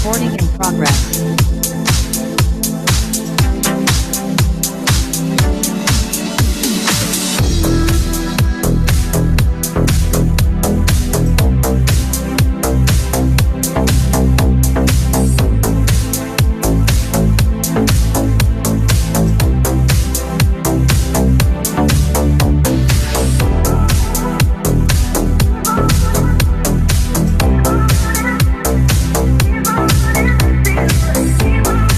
Recording in progress. Keep on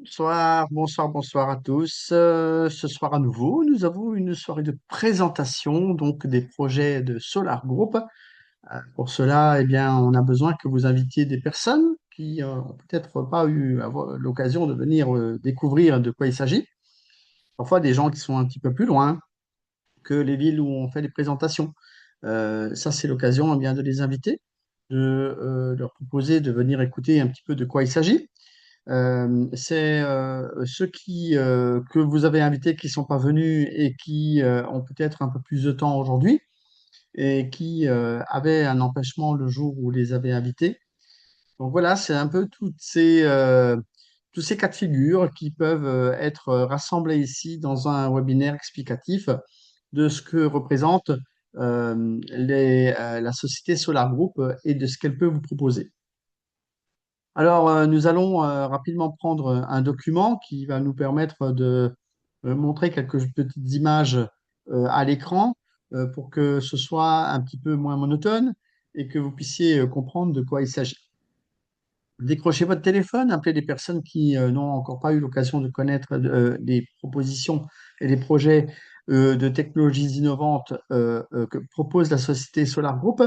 Bonsoir à tous. Ce soir à nouveau, nous avons une soirée de présentation donc des projets de Solar Group. Pour cela, eh bien, on a besoin que vous invitiez des personnes qui ont peut-être pas eu l'occasion de venir découvrir de quoi il s'agit. Parfois des gens qui sont un petit peu plus loin que les villes où on fait les présentations. Ça, c'est l'occasion eh bien de les inviter, de leur proposer de venir écouter un petit peu de quoi il s'agit. C'est ceux que vous avez invités qui ne sont pas venus et qui ont peut-être un peu plus de temps aujourd'hui et qui avaient un empêchement le jour où vous les avez invités. Donc voilà, c'est un peu tous ces cas de figure qui peuvent être rassemblés ici dans un webinaire explicatif de ce que représente la société Solar Group et de ce qu'elle peut vous proposer. Alors, nous allons rapidement prendre un document qui va nous permettre de montrer quelques petites images à l'écran pour que ce soit un petit peu moins monotone et que vous puissiez comprendre de quoi il s'agit. Décrochez votre téléphone, appelez les personnes qui n'ont encore pas eu l'occasion de connaître les propositions et les projets de technologies innovantes que propose la société Solar Group.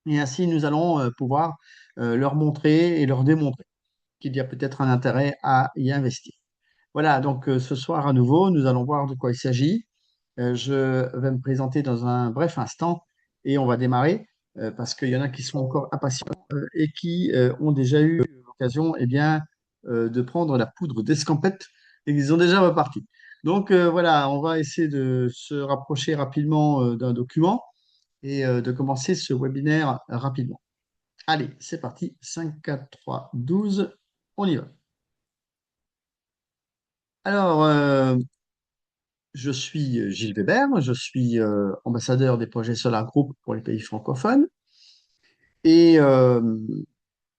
Et ainsi, nous allons pouvoir leur montrer et leur démontrer qu'il y a peut-être un intérêt à y investir. Voilà, donc ce soir à nouveau, nous allons voir de quoi il s'agit. Je vais me présenter dans un bref instant et on va démarrer parce qu'il y en a qui sont encore impatients et qui ont déjà eu l'occasion eh bien, de prendre la poudre d'escampette et qu'ils sont déjà repartis. Donc voilà, on va essayer de se rapprocher rapidement d'un document et de commencer ce webinaire rapidement. Allez, c'est parti. 5, 4, 3, 12. On y va. Alors, je suis Gilles Weber, je suis ambassadeur des projets Solar Group pour les pays francophones et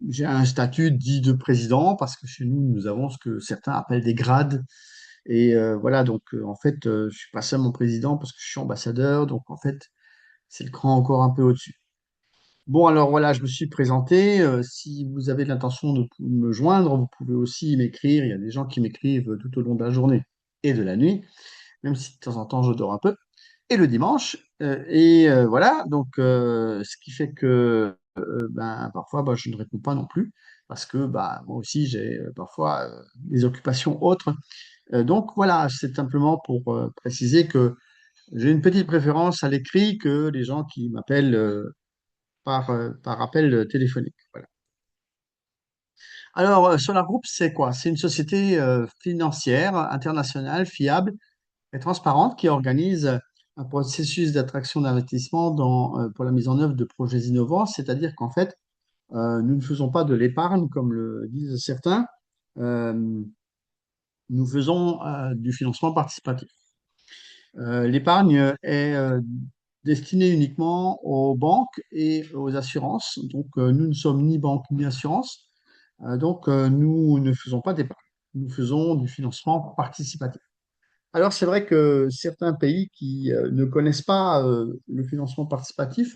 j'ai un statut dit de président parce que chez nous, nous avons ce que certains appellent des grades. Et voilà, donc en fait, je suis pas seulement président parce que je suis ambassadeur, donc en fait, c'est le cran encore un peu au-dessus. Bon, alors voilà, je me suis présenté. Si vous avez l'intention de me joindre, vous pouvez aussi m'écrire. Il y a des gens qui m'écrivent tout au long de la journée et de la nuit, même si de temps en temps je dors un peu, et le dimanche. Voilà, donc ce qui fait que ben, parfois je ne réponds pas non plus, parce que bah, moi aussi j'ai parfois des occupations autres. Donc voilà, c'est simplement pour préciser que j'ai une petite préférence à l'écrit que les gens qui m'appellent par appel téléphonique. Voilà. Alors, Solar Group, c'est quoi? C'est une société financière internationale fiable et transparente qui organise un processus d'attraction d'investissement pour la mise en œuvre de projets innovants, c'est-à-dire qu'en fait, nous ne faisons pas de l'épargne, comme le disent certains, euh, nous faisons du financement participatif. L'épargne est destinée uniquement aux banques et aux assurances, donc nous ne sommes ni banque ni assurance, donc nous ne faisons pas d'épargne, nous faisons du financement participatif. Alors, c'est vrai que certains pays qui ne connaissent pas le financement participatif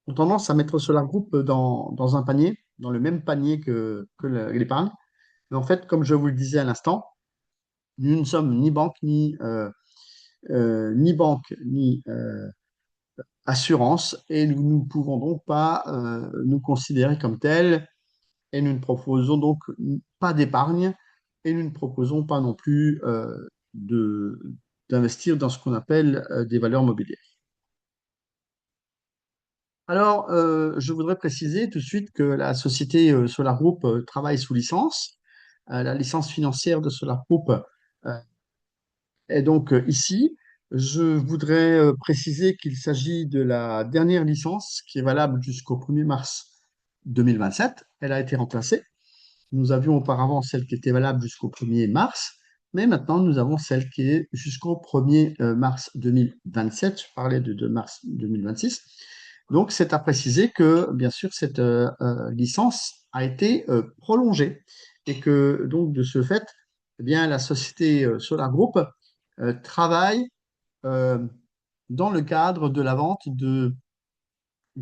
ont tendance à mettre Solar Group dans un panier, dans le même panier que l'épargne. Mais en fait, comme je vous le disais à l'instant, nous ne sommes ni banque ni assurance et nous ne pouvons donc pas nous considérer comme tels et nous ne proposons donc pas d'épargne et nous ne proposons pas non plus de, d'investir dans ce qu'on appelle des valeurs mobilières. Alors, je voudrais préciser tout de suite que la société Solar Group travaille sous licence. La licence financière de Solar Group est donc ici. Je voudrais préciser qu'il s'agit de la dernière licence qui est valable jusqu'au 1er mars 2027. Elle a été remplacée. Nous avions auparavant celle qui était valable jusqu'au 1er mars, mais maintenant nous avons celle qui est jusqu'au 1er mars 2027. Je parlais de 2 mars 2026. Donc c'est à préciser que bien sûr cette licence a été prolongée et que donc de ce fait, eh bien, la société Solar Group travaille euh, dans le cadre de la vente de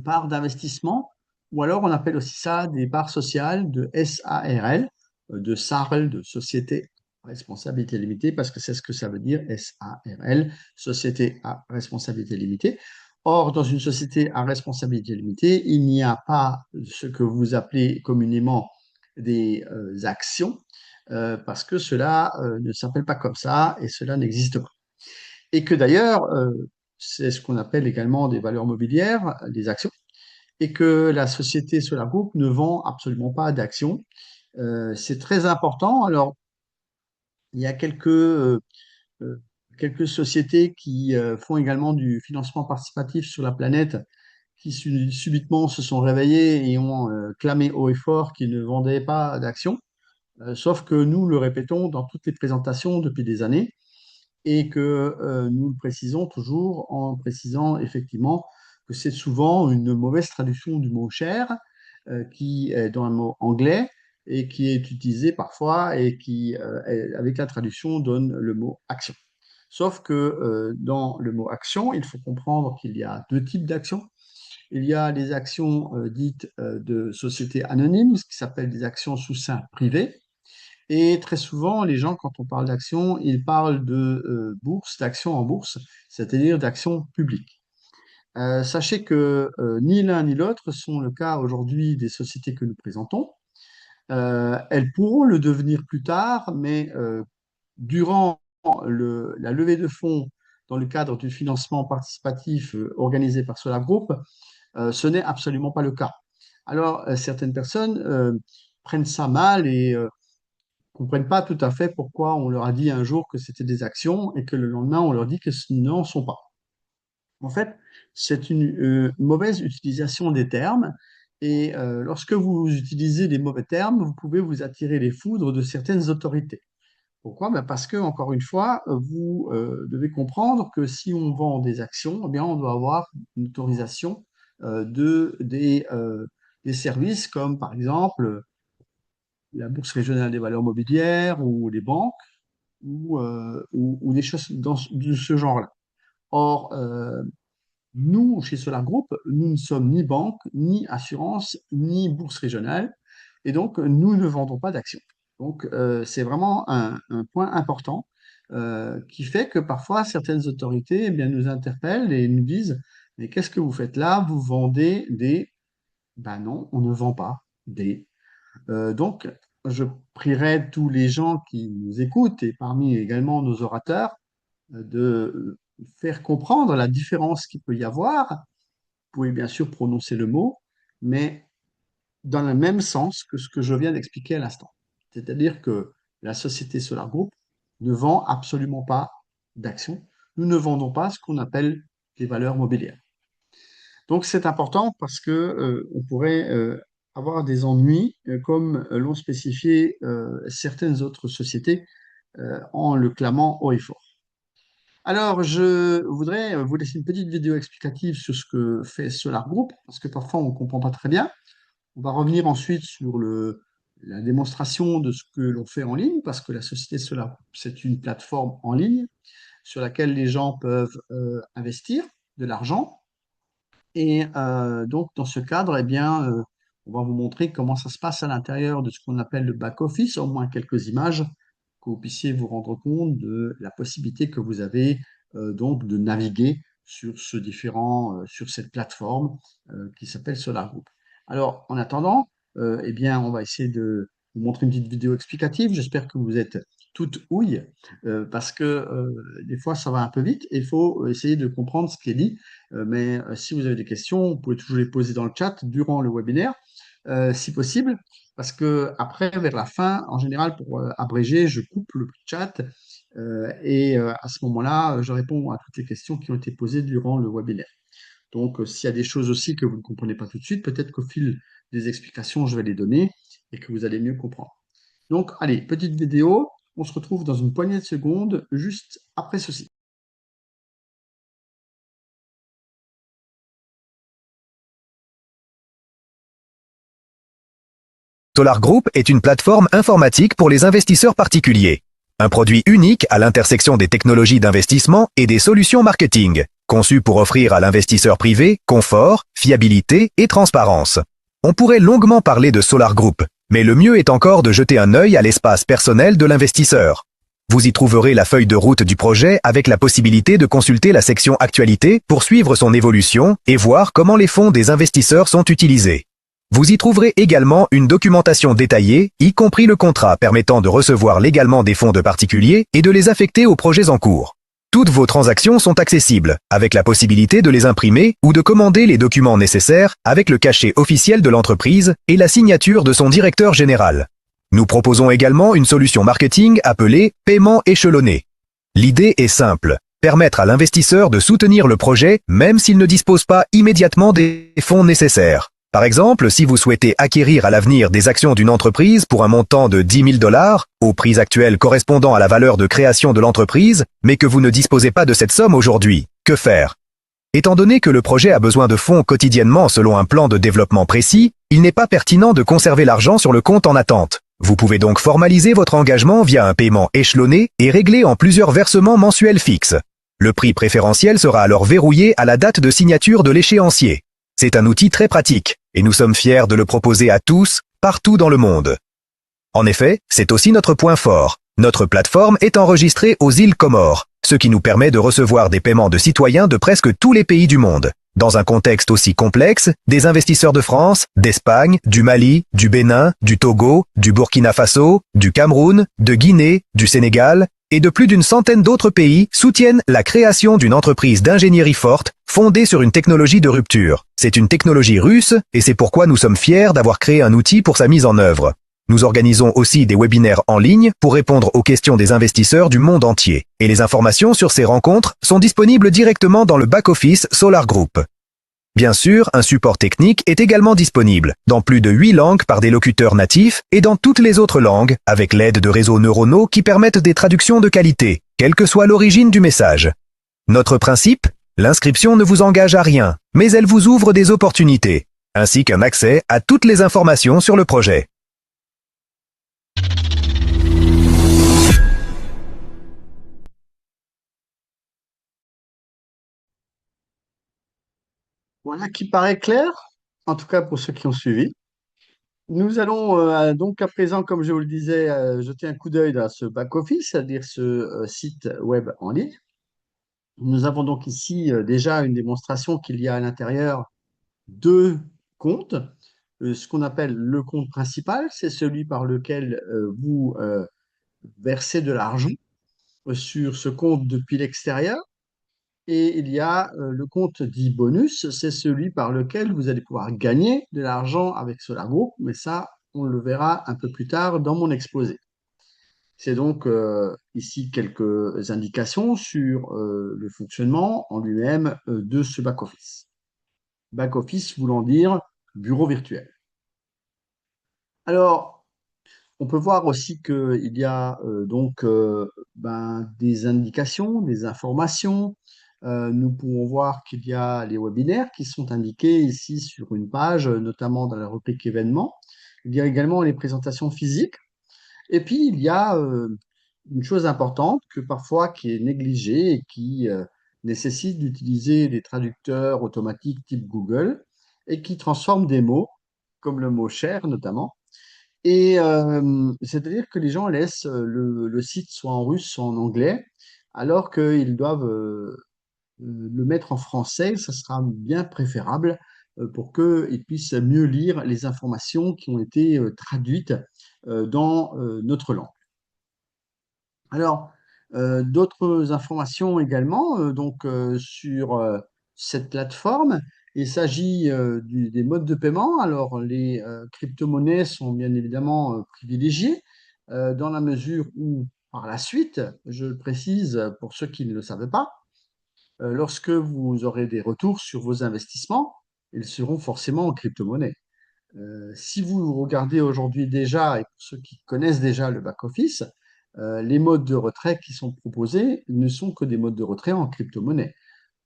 parts d'investissement, ou alors on appelle aussi ça des parts sociales de SARL. de SARL, de Société à responsabilité limitée, parce que c'est ce que ça veut dire, SARL, Société à responsabilité limitée. Or, dans une société à responsabilité limitée, il n'y a pas ce que vous appelez communément des actions, parce que cela ne s'appelle pas comme ça et cela n'existe pas. Et que d'ailleurs, c'est ce qu'on appelle également des valeurs mobilières, des actions, et que la société Solar Group ne vend absolument pas d'actions. C'est très important. Alors, il y a euh, quelques sociétés qui font également du financement participatif sur la planète, qui subitement se sont réveillées et ont clamé haut et fort qu'ils ne vendaient pas d'actions. Sauf que nous le répétons dans toutes les présentations depuis des années et que nous le précisons toujours en précisant effectivement que c'est souvent une mauvaise traduction du mot share qui est dans un mot anglais et qui est utilisé parfois et qui, avec la traduction, donne le mot action. Sauf que dans le mot action, il faut comprendre qu'il y a deux types d'actions. Il y a les actions dites de sociétés anonymes, ce qui s'appelle des actions sous seing privé. Et très souvent, les gens, quand on parle d'actions, ils parlent de bourse, d'actions en bourse, c'est-à-dire d'actions publiques. Sachez que ni l'un ni l'autre sont le cas aujourd'hui des sociétés que nous présentons. Elles pourront le devenir plus tard, mais durant la levée de fonds dans le cadre du financement participatif organisé par Solar Group, ce n'est absolument pas le cas. Alors, certaines personnes prennent ça mal et comprennent pas tout à fait pourquoi on leur a dit un jour que c'était des actions et que le lendemain, on leur dit que ce n'en sont pas. En fait, c'est une mauvaise utilisation des termes. Et lorsque vous utilisez des mauvais termes, vous pouvez vous attirer les foudres de certaines autorités. Pourquoi? Ben parce que, encore une fois, vous devez comprendre que si on vend des actions, eh bien, on doit avoir une autorisation des services comme, par exemple, la Bourse régionale des valeurs mobilières ou les banques ou des choses de ce genre-là. Or, nous, chez Solar Group, nous ne sommes ni banque, ni assurance, ni bourse régionale, et donc nous ne vendons pas d'actions. Donc, c'est vraiment un point important qui fait que parfois certaines autorités eh bien, nous interpellent et nous disent, mais qu'est-ce que vous faites là? Vous vendez des... Ben non, on ne vend pas des... Donc, je prierai tous les gens qui nous écoutent et parmi également nos orateurs de faire comprendre la différence qu'il peut y avoir. Vous pouvez bien sûr prononcer le mot, mais dans le même sens que ce que je viens d'expliquer à l'instant. C'est-à-dire que la société Solar Group ne vend absolument pas d'actions. Nous ne vendons pas ce qu'on appelle les valeurs mobilières. Donc c'est important parce que on pourrait avoir des ennuis, comme l'ont spécifié certaines autres sociétés en le clamant haut et fort. Alors, je voudrais vous laisser une petite vidéo explicative sur ce que fait Solar Group, parce que parfois on ne comprend pas très bien. On va revenir ensuite sur la démonstration de ce que l'on fait en ligne, parce que la société Solar Group, c'est une plateforme en ligne sur laquelle les gens peuvent investir de l'argent. Et donc, dans ce cadre, eh bien, on va vous montrer comment ça se passe à l'intérieur de ce qu'on appelle le back-office, au moins quelques images, que vous puissiez vous rendre compte de la possibilité que vous avez donc de naviguer sur cette plateforme qui s'appelle Solar Group. Alors, en attendant, eh bien, on va essayer de vous montrer une petite vidéo explicative. J'espère que vous êtes toute ouille, parce que des fois, ça va un peu vite et il faut essayer de comprendre ce qui est dit. Mais si vous avez des questions, vous pouvez toujours les poser dans le chat durant le webinaire, si possible, parce que après, vers la fin, en général, pour abréger, je coupe le chat et à ce moment-là, je réponds à toutes les questions qui ont été posées durant le webinaire. Donc, s'il y a des choses aussi que vous ne comprenez pas tout de suite, peut-être qu'au fil des explications, je vais les donner et que vous allez mieux comprendre. Donc, allez, petite vidéo. On se retrouve dans une poignée de secondes, juste après ceci. Solar Group est une plateforme informatique pour les investisseurs particuliers. Un produit unique à l'intersection des technologies d'investissement et des solutions marketing, conçu pour offrir à l'investisseur privé confort, fiabilité et transparence. On pourrait longuement parler de Solar Group, Mais le mieux est encore de jeter un œil à l'espace personnel de l'investisseur. Vous y trouverez la feuille de route du projet avec la possibilité de consulter la section Actualité pour suivre son évolution et voir comment les fonds des investisseurs sont utilisés. Vous y trouverez également une documentation détaillée, y compris le contrat permettant de recevoir légalement des fonds de particuliers et de les affecter aux projets en cours. Toutes vos transactions sont accessibles, avec la possibilité de les imprimer ou de commander les documents nécessaires avec le cachet officiel de l'entreprise et la signature de son directeur général. Nous proposons également une solution marketing appelée paiement échelonné. L'idée est simple, permettre à l'investisseur de soutenir le projet même s'il ne dispose pas immédiatement des fonds nécessaires. Par exemple, si vous souhaitez acquérir à l'avenir des actions d'une entreprise pour un montant de 10 000 $, au prix actuel correspondant à la valeur de création de l'entreprise, mais que vous ne disposez pas de cette somme aujourd'hui, que faire? Étant donné que le projet a besoin de fonds quotidiennement selon un plan de développement précis, il n'est pas pertinent de conserver l'argent sur le compte en attente. Vous pouvez donc formaliser votre engagement via un paiement échelonné et réglé en plusieurs versements mensuels fixes. Le prix préférentiel sera alors verrouillé à la date de signature de l'échéancier. C'est un outil très pratique, et nous sommes fiers de le proposer à tous, partout dans le monde. En effet, c'est aussi notre point fort. Notre plateforme est enregistrée aux îles Comores, ce qui nous permet de recevoir des paiements de citoyens de presque tous les pays du monde. Dans un contexte aussi complexe, des investisseurs de France, d'Espagne, du Mali, du Bénin, du Togo, du Burkina Faso, du Cameroun, de Guinée, du Sénégal, et de plus d'une centaine d'autres pays soutiennent la création d'une entreprise d'ingénierie forte fondée sur une technologie de rupture. C'est une technologie russe et c'est pourquoi nous sommes fiers d'avoir créé un outil pour sa mise en œuvre. Nous organisons aussi des webinaires en ligne pour répondre aux questions des investisseurs du monde entier. Et les informations sur ces rencontres sont disponibles directement dans le back-office Solar Group. Bien sûr, un support technique est également disponible, dans plus de 8 langues par des locuteurs natifs et dans toutes les autres langues, avec l'aide de réseaux neuronaux qui permettent des traductions de qualité, quelle que soit l'origine du message. Notre principe? L'inscription ne vous engage à rien, mais elle vous ouvre des opportunités, ainsi qu'un accès à toutes les informations sur le projet. Voilà qui paraît clair, en tout cas pour ceux qui ont suivi. Nous allons donc à présent, comme je vous le disais, jeter un coup d'œil à ce back-office, c'est-à-dire ce site web en ligne. Nous avons donc ici déjà une démonstration qu'il y a à l'intérieur deux comptes. Ce qu'on appelle le compte principal, c'est celui par lequel vous versez de l'argent sur ce compte depuis l'extérieur. Et il y a le compte dit bonus, c'est celui par lequel vous allez pouvoir gagner de l'argent avec Solar Group, mais ça, on le verra un peu plus tard dans mon exposé. C'est donc ici quelques indications sur le fonctionnement en lui-même de ce back-office. Back-office voulant dire bureau virtuel. Alors, on peut voir aussi qu'il y a donc des indications, des informations. Nous pouvons voir qu'il y a les webinaires qui sont indiqués ici sur une page, notamment dans la rubrique événements. Il y a également les présentations physiques. Et puis, il y a une chose importante que parfois qui est négligée et qui nécessite d'utiliser des traducteurs automatiques type Google et qui transforment des mots, comme le mot cher notamment. Et c'est-à-dire que les gens laissent le site soit en russe, soit en anglais, alors qu'ils doivent le mettre en français. Ça sera bien préférable pour qu'ils puissent mieux lire les informations qui ont été traduites dans notre langue. Alors, d'autres informations également sur cette plateforme. Il s'agit des modes de paiement. Alors, les crypto-monnaies sont bien évidemment privilégiées dans la mesure où, par la suite, je le précise pour ceux qui ne le savaient pas, lorsque vous aurez des retours sur vos investissements, ils seront forcément en crypto-monnaie. Si vous regardez aujourd'hui déjà, et pour ceux qui connaissent déjà le back-office, les modes de retrait qui sont proposés ne sont que des modes de retrait en crypto-monnaie.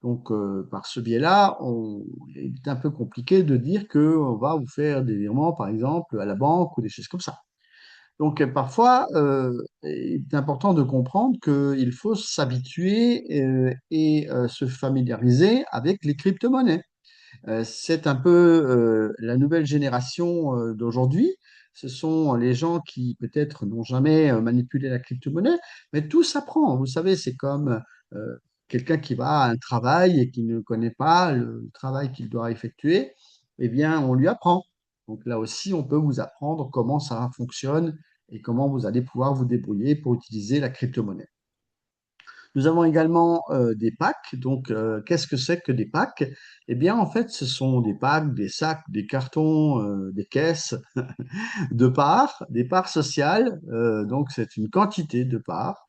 Donc, par ce biais-là, il est un peu compliqué de dire qu'on va vous faire des virements, par exemple, à la banque ou des choses comme ça. Donc, parfois, il est important de comprendre qu'il faut s'habituer et se familiariser avec les crypto-monnaies. C'est un peu la nouvelle génération d'aujourd'hui. ce sont les gens qui peut-être n'ont jamais manipulé la crypto-monnaie, mais tout s'apprend. Vous savez, c'est comme euh, quelqu'un qui va à un travail et qui ne connaît pas le travail qu'il doit effectuer, eh bien, on lui apprend. Donc là aussi, on peut vous apprendre comment ça fonctionne et comment vous allez pouvoir vous débrouiller pour utiliser la crypto-monnaie. Nous avons également des packs. Donc, qu'est-ce que c'est que des packs? Eh bien, en fait, ce sont des packs, des sacs, des cartons, des caisses de parts, des parts sociales. Donc, c'est une quantité de parts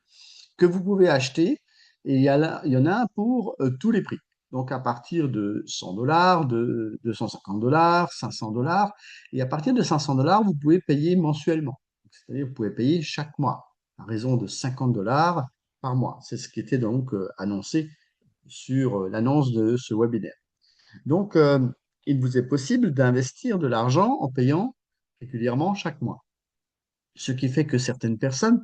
que vous pouvez acheter et il y en a un pour tous les prix. Donc, à partir de 100 dollars, de 250 dollars, 500 dollars. Et à partir de 500 dollars, vous pouvez payer mensuellement. C'est-à-dire, vous pouvez payer chaque mois à raison de 50 dollars par mois. C'est ce qui était donc annoncé sur l'annonce de ce webinaire. Donc, il vous est possible d'investir de l'argent en payant régulièrement chaque mois. Ce qui fait que certaines personnes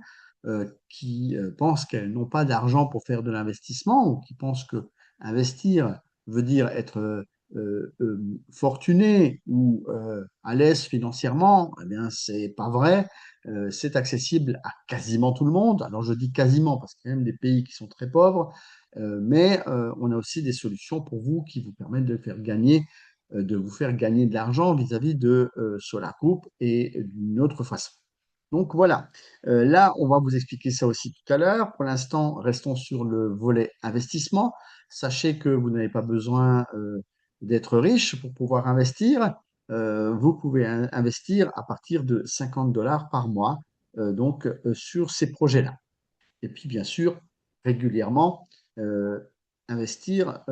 qui pensent qu'elles n'ont pas d'argent pour faire de l'investissement ou qui pensent que investir veut dire être fortuné ou à l'aise financièrement, eh bien, c'est pas vrai. C'est accessible à quasiment tout le monde. Alors, je dis quasiment parce qu'il y a même des pays qui sont très pauvres, mais on a aussi des solutions pour vous qui vous permettent de vous faire gagner de l'argent vis-à-vis de SolarCoup et d'une autre façon. Donc voilà, là, on va vous expliquer ça aussi tout à l'heure. Pour l'instant, restons sur le volet investissement. Sachez que vous n'avez pas besoin d'être riche pour pouvoir investir. Vous pouvez investir à partir de 50 dollars par mois, sur ces projets-là. Et puis, bien sûr, régulièrement, euh, investir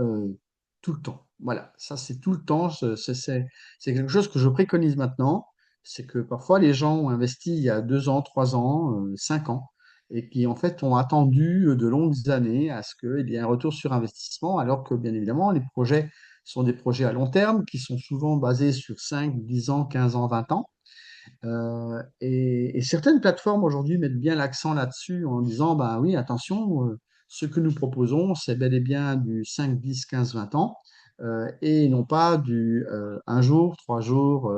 tout le temps. Voilà, ça c'est tout le temps. C'est quelque chose que je préconise maintenant. C'est que parfois les gens ont investi il y a 2 ans, 3 ans, 5 ans, et qui en fait ont attendu de longues années à ce qu'il y ait un retour sur investissement, alors que bien évidemment, les projets sont des projets à long terme qui sont souvent basés sur 5, 10 ans, 15 ans, 20 ans. Et certaines plateformes aujourd'hui mettent bien l'accent là-dessus en disant, bah oui, attention, ce que nous proposons, c'est bel et bien du 5, 10, 15, 20 ans, et non pas du un jour, 3 jours,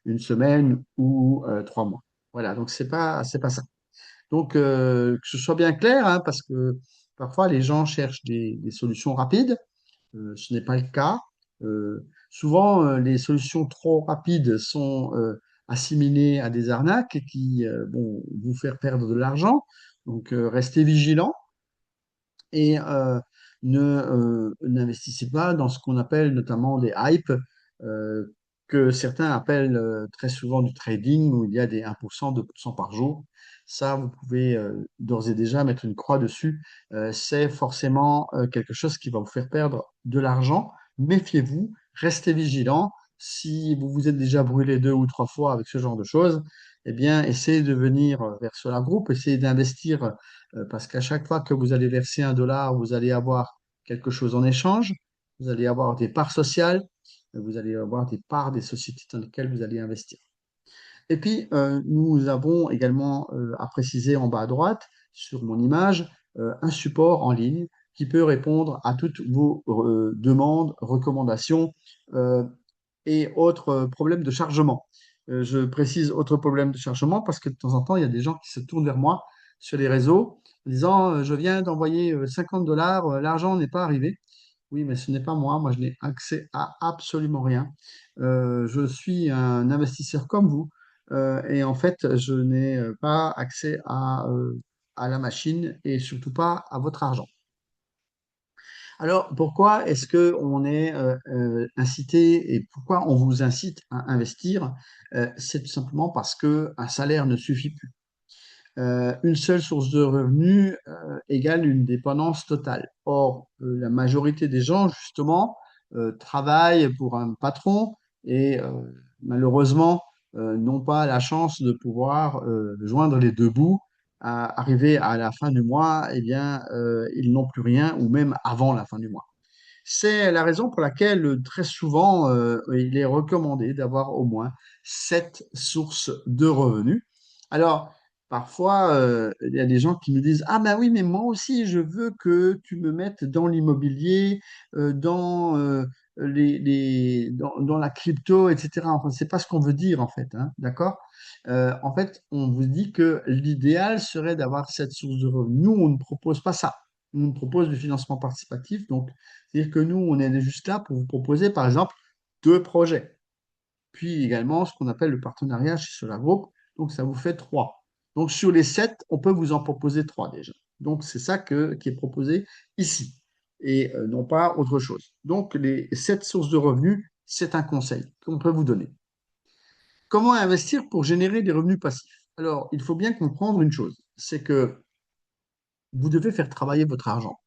une semaine ou 3 mois. Voilà, donc c'est pas ça. Donc, que ce soit bien clair, hein, parce que parfois les gens cherchent des solutions rapides. Ce n'est pas le cas. Souvent, les solutions trop rapides sont assimilées à des arnaques qui vont vous faire perdre de l'argent. Donc, restez vigilants et n'investissez pas dans ce qu'on appelle notamment des hypes, euh, que certains appellent très souvent du trading, où il y a des 1%, 2% par jour. Ça, vous pouvez d'ores et déjà mettre une croix dessus. C'est forcément quelque chose qui va vous faire perdre de l'argent. Méfiez-vous, restez vigilants. Si vous vous êtes déjà brûlé 2 ou 3 fois avec ce genre de choses, eh bien, essayez de venir vers Solar Group, essayez d'investir parce qu'à chaque fois que vous allez verser 1 dollar, vous allez avoir quelque chose en échange, vous allez avoir des parts sociales, vous allez avoir des parts des sociétés dans lesquelles vous allez investir. Et puis, nous avons également à préciser en bas à droite, sur mon image, un support en ligne qui peut répondre à toutes vos demandes, recommandations euh, et autres problèmes de chargement. Je précise autres problèmes de chargement parce que de temps en temps, il y a des gens qui se tournent vers moi sur les réseaux en disant je viens d'envoyer 50 dollars, l'argent n'est pas arrivé. Oui, mais ce n'est pas moi. Moi, je n'ai accès à absolument rien. Je suis un investisseur comme vous. Et en fait, je n'ai pas accès à la machine et surtout pas à votre argent. Alors, pourquoi est-ce que on est incité et pourquoi on vous incite à investir? C'est tout simplement parce que un salaire ne suffit plus. Une seule source de revenus égale une dépendance totale. Or, la majorité des gens, justement, travaillent pour un patron et malheureusement n'ont pas la chance de pouvoir joindre les deux bouts. Arriver à la fin du mois, eh bien, ils n'ont plus rien, ou même avant la fin du mois. C'est la raison pour laquelle très souvent, il est recommandé d'avoir au moins 7 sources de revenus. Alors, parfois, il y a des gens qui me disent, ah ben oui, mais moi aussi, je veux que tu me mettes dans l'immobilier, dans dans la crypto, etc. Enfin, c'est pas ce qu'on veut dire, en fait, hein, d'accord? En fait, on vous dit que l'idéal serait d'avoir cette source de revenus. Nous, on ne propose pas ça. Nous, on propose du financement participatif. Donc, c'est-à-dire que nous, on est juste là pour vous proposer, par exemple, deux projets. Puis également, ce qu'on appelle le partenariat chez Solar Group. Donc, ça vous fait trois. Donc, sur les sept, on peut vous en proposer trois déjà. Donc, c'est ça qui est proposé ici et non pas autre chose. Donc, les sept sources de revenus, c'est un conseil qu'on peut vous donner. Comment investir pour générer des revenus passifs? Alors, il faut bien comprendre une chose, c'est que vous devez faire travailler votre argent.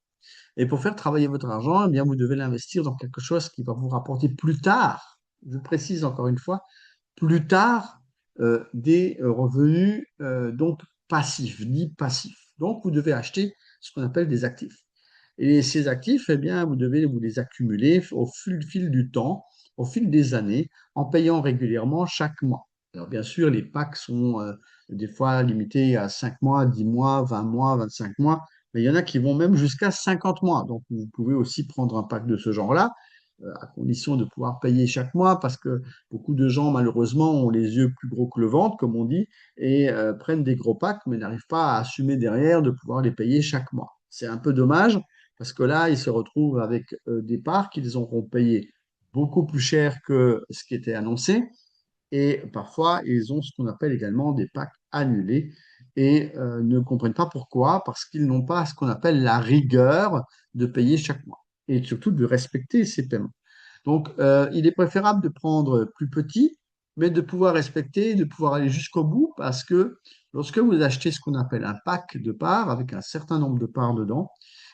Et pour faire travailler votre argent, eh bien, vous devez l'investir dans quelque chose qui va vous rapporter plus tard, je précise encore une fois, plus tard, des revenus donc passifs, dits passifs. Donc, vous devez acheter ce qu'on appelle des actifs. Et ces actifs, eh bien, vous devez vous les accumuler fil du temps, au fil des années, en payant régulièrement chaque mois. Alors, bien sûr, les packs sont des fois limités à 5 mois, 10 mois, 20 mois, 25 mois, mais il y en a qui vont même jusqu'à 50 mois. Donc, vous pouvez aussi prendre un pack de ce genre-là, à condition de pouvoir payer chaque mois, parce que beaucoup de gens, malheureusement, ont les yeux plus gros que le ventre, comme on dit, et prennent des gros packs, mais n'arrivent pas à assumer derrière de pouvoir les payer chaque mois. C'est un peu dommage, parce que là, ils se retrouvent avec des parts qu'ils auront payées beaucoup plus cher que ce qui était annoncé. Et parfois, ils ont ce qu'on appelle également des packs annulés et ne comprennent pas pourquoi, parce qu'ils n'ont pas ce qu'on appelle la rigueur de payer chaque mois et surtout de respecter ces paiements. Donc, il est préférable de prendre plus petit, mais de pouvoir respecter, de pouvoir aller jusqu'au bout, parce que lorsque vous achetez ce qu'on appelle un pack de parts, avec un certain nombre de parts dedans,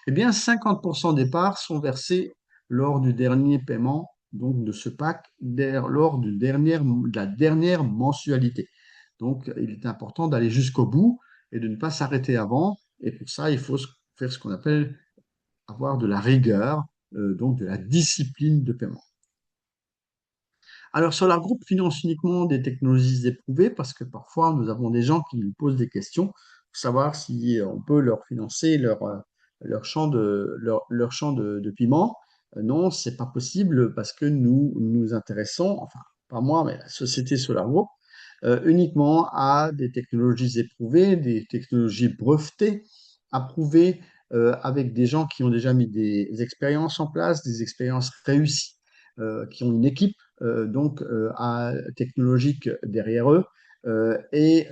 eh bien, 50% des parts sont versées lors du dernier paiement, donc de ce pack, lors de la dernière mensualité. Donc, il est important d'aller jusqu'au bout et de ne pas s'arrêter avant. Et pour ça, il faut faire ce qu'on appelle avoir de la rigueur, donc de la discipline de paiement. Alors, Solar Group finance uniquement des technologies éprouvées parce que parfois, nous avons des gens qui nous posent des questions pour savoir si on peut leur financer leur champ leur champ de piment. Non, c'est pas possible parce que nous nous intéressons, enfin, pas moi, mais la société Solar Group, uniquement à des technologies éprouvées, des technologies brevetées, approuvées avec des gens qui ont déjà mis des expériences en place, des expériences réussies, qui ont une équipe technologique derrière eux et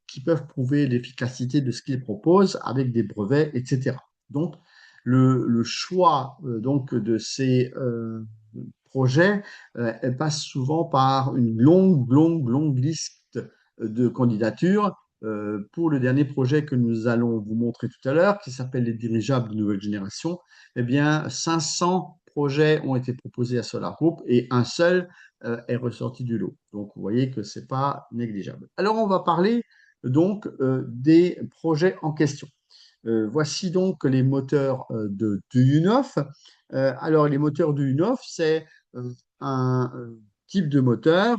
qui peuvent prouver l'efficacité de ce qu'ils proposent avec des brevets, etc. Donc, le choix donc de ces projets passe souvent par une longue liste de candidatures. Pour le dernier projet que nous allons vous montrer tout à l'heure, qui s'appelle les dirigeables de nouvelle génération, eh bien, 500 projets ont été proposés à Solar Group et un seul est ressorti du lot. Donc, vous voyez que ce n'est pas négligeable. Alors, on va parler donc des projets en question. Voici donc les moteurs de UNOF. Alors, les moteurs de UNOF, c'est un type de moteur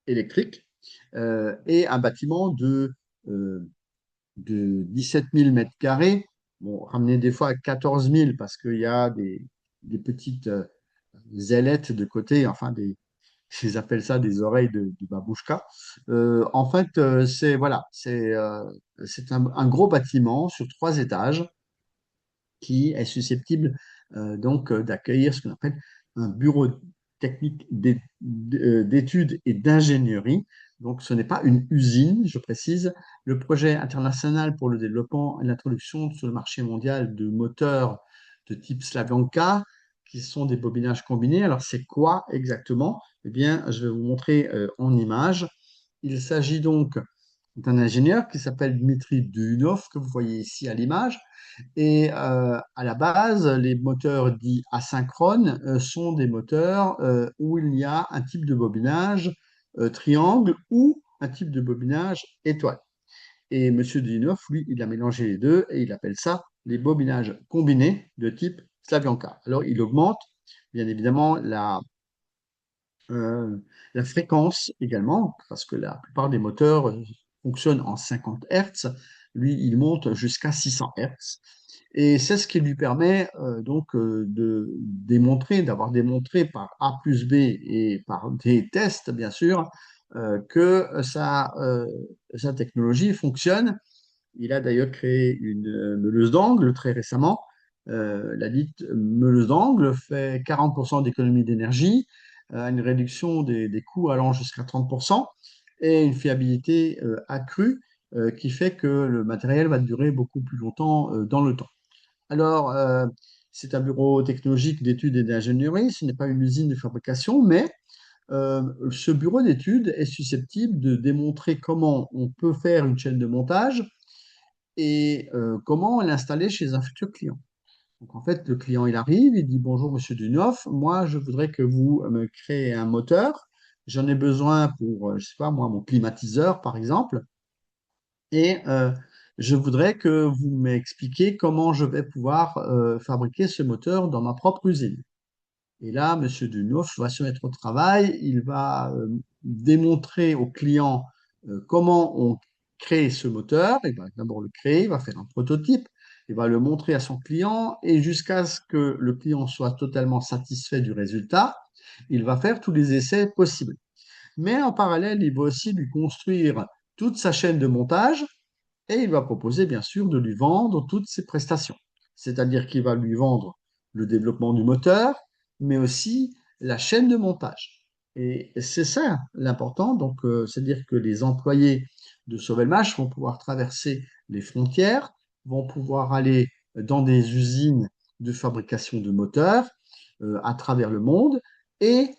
électrique et un bâtiment euh, de 17 000 mètres carrés, bon, ramené des fois à 14 000 parce qu'il y a des petites ailettes de côté, enfin ils appellent ça des oreilles de babouchka. En fait, c'est un gros bâtiment sur trois étages qui est susceptible d'accueillir ce qu'on appelle un bureau technique d'études et d'ingénierie. Donc, ce n'est pas une usine, je précise. Le projet international pour le développement et l'introduction sur le marché mondial de moteurs de type Slavyanka, qui sont des bobinages combinés. Alors, c'est quoi exactement? Eh bien, je vais vous montrer en image. Il s'agit donc d'un ingénieur qui s'appelle Dmitri Duyunov, que vous voyez ici à l'image. Et à la base, les moteurs dits asynchrones sont des moteurs où il y a un type de bobinage triangle ou un type de bobinage étoile. Et M. Duyunov, lui, il a mélangé les deux et il appelle ça les bobinages combinés de type Slavyanka. Alors, il augmente bien évidemment euh, la fréquence également, parce que la plupart des moteurs fonctionnent en 50 Hertz. Lui, il monte jusqu'à 600 Hz. Et c'est ce qui lui permet de démontrer, d'avoir démontré par A plus B et par des tests, bien sûr, que sa technologie fonctionne. Il a d'ailleurs créé une meuleuse d'angle très récemment. La dite meuleuse d'angle fait 40% d'économie d'énergie, une réduction des coûts allant jusqu'à 30% et une fiabilité accrue qui fait que le matériel va durer beaucoup plus longtemps dans le temps. Alors, c'est un bureau technologique d'études et d'ingénierie, ce n'est pas une usine de fabrication, mais ce bureau d'études est susceptible de démontrer comment on peut faire une chaîne de montage et comment l'installer chez un futur client. Donc, en fait, le client, il arrive, il dit: «Bonjour, monsieur Dunoff, moi, je voudrais que vous me créez un moteur. J'en ai besoin pour, je sais pas moi, mon climatiseur, par exemple, et je voudrais que vous m'expliquiez comment je vais pouvoir fabriquer ce moteur dans ma propre usine.» Et là, monsieur Dunoff va se mettre au travail, il va démontrer au client comment on crée ce moteur. Il va d'abord le créer, il va faire un prototype, il va le montrer à son client et jusqu'à ce que le client soit totalement satisfait du résultat, il va faire tous les essais possibles. Mais en parallèle, il va aussi lui construire toute sa chaîne de montage et il va proposer bien sûr de lui vendre toutes ses prestations. C'est-à-dire qu'il va lui vendre le développement du moteur, mais aussi la chaîne de montage. Et c'est ça l'important. Donc, c'est-à-dire que les employés de Sauvelmash vont pouvoir traverser les frontières, vont pouvoir aller dans des usines de fabrication de moteurs à travers le monde et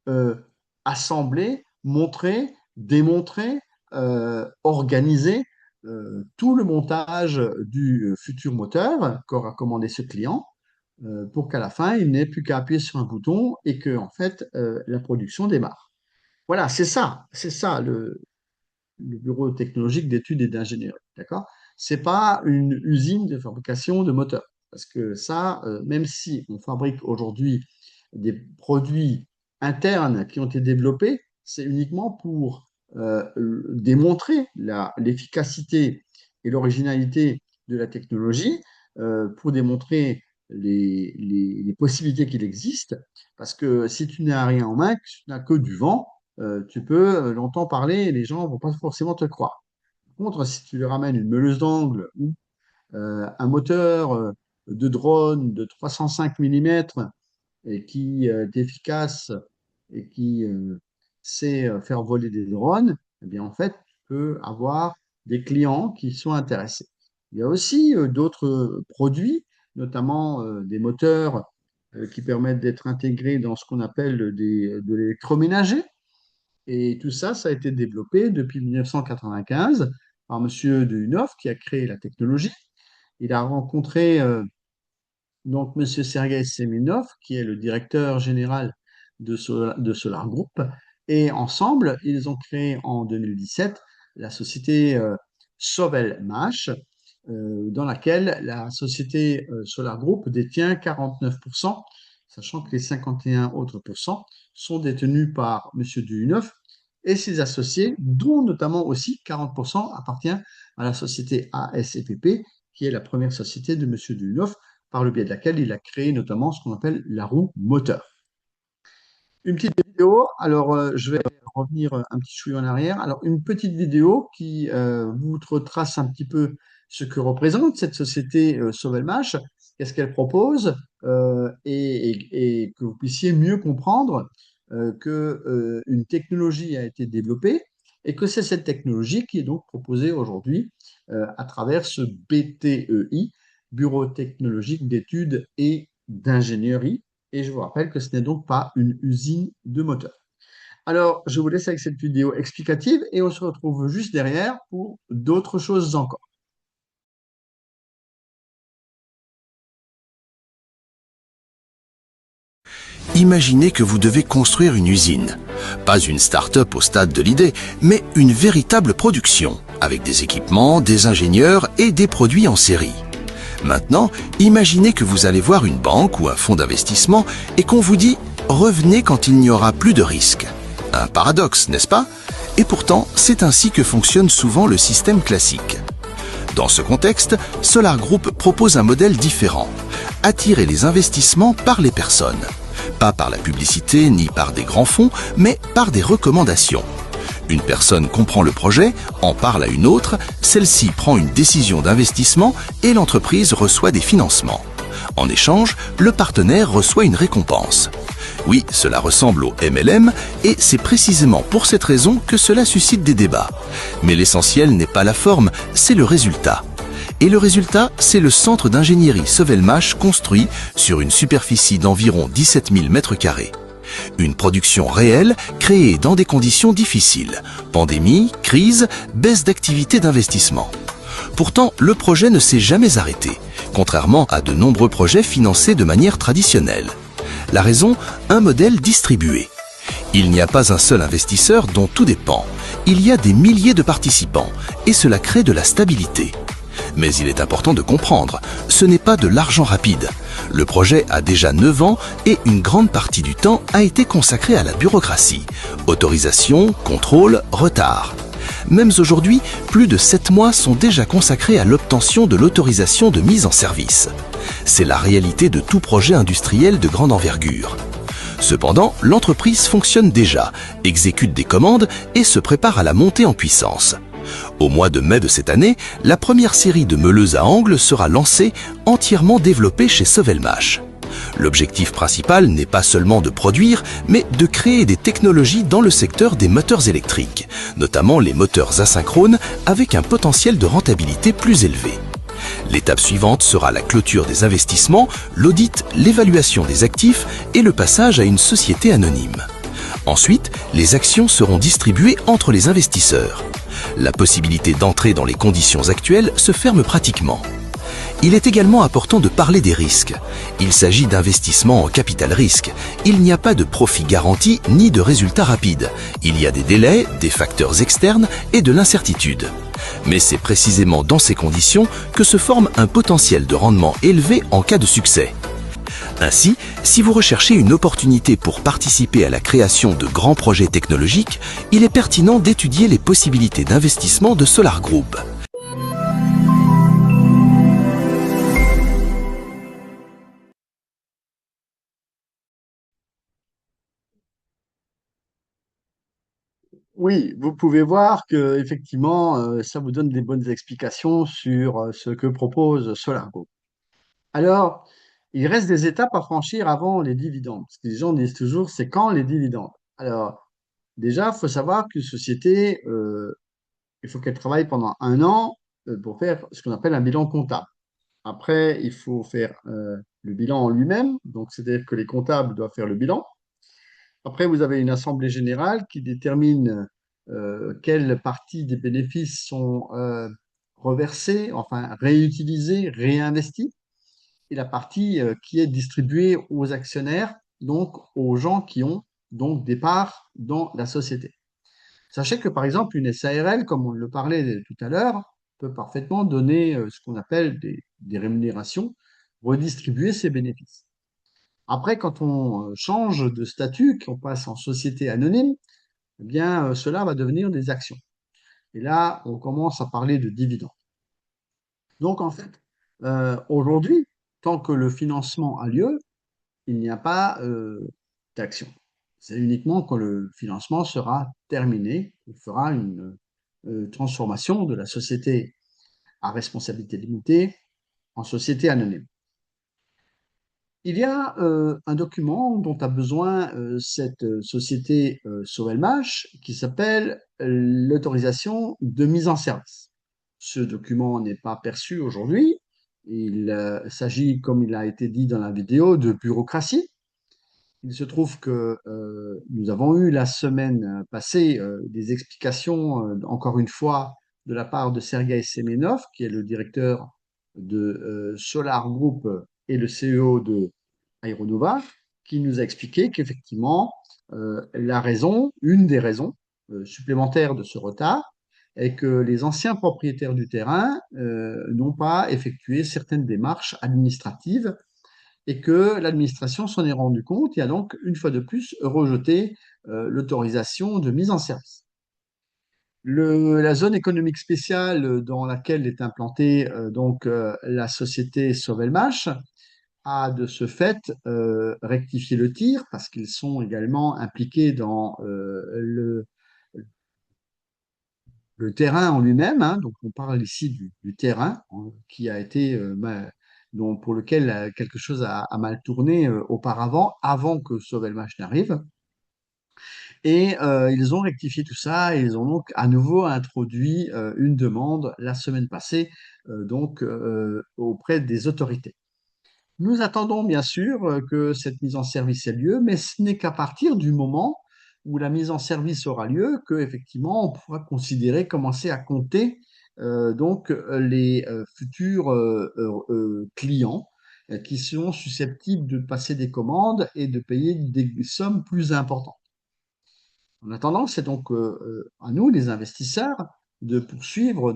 euh, assembler, montrer, démontrer, organiser tout le montage du futur moteur qu'aura commandé ce client pour qu'à la fin, il n'ait plus qu'à appuyer sur un bouton et que, en fait, la production démarre. Voilà, c'est ça le bureau technologique d'études et d'ingénierie, d'accord? C'est pas une usine de fabrication de moteurs, parce que ça, même si on fabrique aujourd'hui des produits internes qui ont été développés, c'est uniquement pour démontrer l'efficacité et l'originalité de la technologie, pour démontrer les possibilités qu'il existe, parce que si tu n'as rien en main, que tu n'as que du vent, tu peux longtemps parler et les gens ne vont pas forcément te croire. Par contre, si tu leur ramènes une meuleuse d'angle ou un moteur de drone de 305 mm et qui est efficace et qui sait faire voler des drones, eh bien en fait, tu peux avoir des clients qui sont intéressés. Il y a aussi d'autres produits, notamment des moteurs qui permettent d'être intégrés dans ce qu'on appelle de l'électroménager. Et tout ça, ça a été développé depuis 1995 par Monsieur de Hunhoff qui a créé la technologie. Il a rencontré donc Monsieur Sergei Seminov, qui est le directeur général de Solar Group, et ensemble, ils ont créé en 2017 la société Sovelmash, dans laquelle la société Solar Group détient 49%, sachant que les 51 autres pourcents sont détenus par Monsieur Duhunov et ses associés, dont notamment aussi 40% appartient à la société ASEPP, qui est la première société de Monsieur Duhunov, par le biais de laquelle il a créé notamment ce qu'on appelle la roue moteur. Une petite vidéo, alors je vais revenir un petit chouïa en arrière. Alors une petite vidéo qui vous retrace un petit peu ce que représente cette société Sauvelmash, qu'est-ce qu'elle propose, et que vous puissiez mieux comprendre qu'une technologie a été développée et que c'est cette technologie qui est donc proposée aujourd'hui à travers ce BTEI, Bureau technologique d'études et d'ingénierie. Et je vous rappelle que ce n'est donc pas une usine de moteur. Alors, je vous laisse avec cette vidéo explicative et on se retrouve juste derrière pour d'autres choses encore. Imaginez que vous devez construire une usine. Pas une start-up au stade de l'idée, mais une véritable production, avec des équipements, des ingénieurs et des produits en série. Maintenant, imaginez que vous allez voir une banque ou un fonds d'investissement et qu'on vous dit « revenez quand il n'y aura plus de risques ». Un paradoxe, n'est-ce pas? Et pourtant, c'est ainsi que fonctionne souvent le système classique. Dans ce contexte, Solar Group propose un modèle différent. Attirer les investissements par les personnes. Pas par la publicité ni par des grands fonds, mais par des recommandations. Une personne comprend le projet, en parle à une autre, celle-ci prend une décision d'investissement et l'entreprise reçoit des financements. En échange, le partenaire reçoit une récompense. Oui, cela ressemble au MLM et c'est précisément pour cette raison que cela suscite des débats. Mais l'essentiel n'est pas la forme, c'est le résultat. Et le résultat, c'est le centre d'ingénierie Sovelmash construit sur une superficie d'environ 17 000 m². Une production réelle créée dans des conditions difficiles. Pandémie, crise, baisse d'activité d'investissement. Pourtant, le projet ne s'est jamais arrêté, contrairement à de nombreux projets financés de manière traditionnelle. La raison, un modèle distribué. Il n'y a pas un seul investisseur dont tout dépend. Il y a des milliers de participants et cela crée de la stabilité. Mais il est important de comprendre, ce n'est pas de l'argent rapide. Le projet a déjà 9 ans et une grande partie du temps a été consacrée à la bureaucratie. Autorisation, contrôle, retard. Même aujourd'hui, plus de 7 mois sont déjà consacrés à l'obtention de l'autorisation de mise en service. C'est la réalité de tout projet industriel de grande envergure. Cependant, l'entreprise fonctionne déjà, exécute des commandes et se prépare à la montée en puissance. Au mois de mai de cette année, la première série de meuleuses à angles sera lancée, entièrement développée chez Sovelmash. L'objectif principal n'est pas seulement de produire, mais de créer des technologies dans le secteur des moteurs électriques, notamment les moteurs asynchrones avec un potentiel de rentabilité plus élevé. L'étape suivante sera la clôture des investissements, l'audit, l'évaluation des actifs et le passage à une société anonyme. Ensuite, les actions seront distribuées entre les investisseurs. La possibilité d'entrer dans les conditions actuelles se ferme pratiquement. Il est également important de parler des risques. Il s'agit d'investissements en capital risque. Il n'y a pas de profit garanti ni de résultats rapides. Il y a des délais, des facteurs externes et de l'incertitude. Mais c'est précisément dans ces conditions que se forme un potentiel de rendement élevé en cas de succès. Ainsi, si vous recherchez une opportunité pour participer à la création de grands projets technologiques, il est pertinent d'étudier les possibilités d'investissement de Solar Group. Oui, vous pouvez voir que effectivement, ça vous donne des bonnes explications sur ce que propose Solargo. Alors, il reste des étapes à franchir avant les dividendes. Parce que les gens disent toujours, c'est quand les dividendes? Alors, déjà, il faut savoir qu'une société, il faut qu'elle travaille pendant un an pour faire ce qu'on appelle un bilan comptable. Après, il faut faire le bilan en lui-même, donc c'est-à-dire que les comptables doivent faire le bilan. Après, vous avez une assemblée générale qui détermine quelles parties des bénéfices sont reversées, enfin réutilisées, réinvesties, et la partie qui est distribuée aux actionnaires, donc aux gens qui ont donc des parts dans la société. Sachez que par exemple, une SARL, comme on le parlait tout à l'heure, peut parfaitement donner ce qu'on appelle des rémunérations, redistribuer ses bénéfices. Après, quand on change de statut, qu'on passe en société anonyme, eh bien, cela va devenir des actions. Et là, on commence à parler de dividendes. Donc, en fait, aujourd'hui, tant que le financement a lieu, il n'y a pas d'action. C'est uniquement quand le financement sera terminé, il fera une transformation de la société à responsabilité limitée en société anonyme. Il y a un document dont a besoin cette société Sovelmash qui s'appelle l'autorisation de mise en service. Ce document n'est pas perçu aujourd'hui. Il s'agit, comme il a été dit dans la vidéo, de bureaucratie. Il se trouve que nous avons eu la semaine passée des explications, encore une fois, de la part de Sergei Semenov, qui est le directeur de Solar Group et le CEO de Aeronova, qui nous a expliqué qu'effectivement, la raison, une des raisons supplémentaires de ce retard, est que les anciens propriétaires du terrain n'ont pas effectué certaines démarches administratives et que l'administration s'en est rendue compte et a donc, une fois de plus, rejeté l'autorisation de mise en service. La zone économique spéciale dans laquelle est implantée la société Sovelmash a de ce fait rectifié le tir parce qu'ils sont également impliqués dans le terrain en lui-même, hein. Donc on parle ici du terrain qui a été pour lequel quelque chose a mal tourné auparavant, avant que Sovelmash n'arrive. Et ils ont rectifié tout ça et ils ont donc à nouveau introduit une demande la semaine passée auprès des autorités. Nous attendons bien sûr que cette mise en service ait lieu, mais ce n'est qu'à partir du moment où la mise en service aura lieu que effectivement on pourra considérer commencer à compter les futurs clients qui seront susceptibles de passer des commandes et de payer des sommes plus importantes. En attendant, c'est donc à nous, les investisseurs, de poursuivre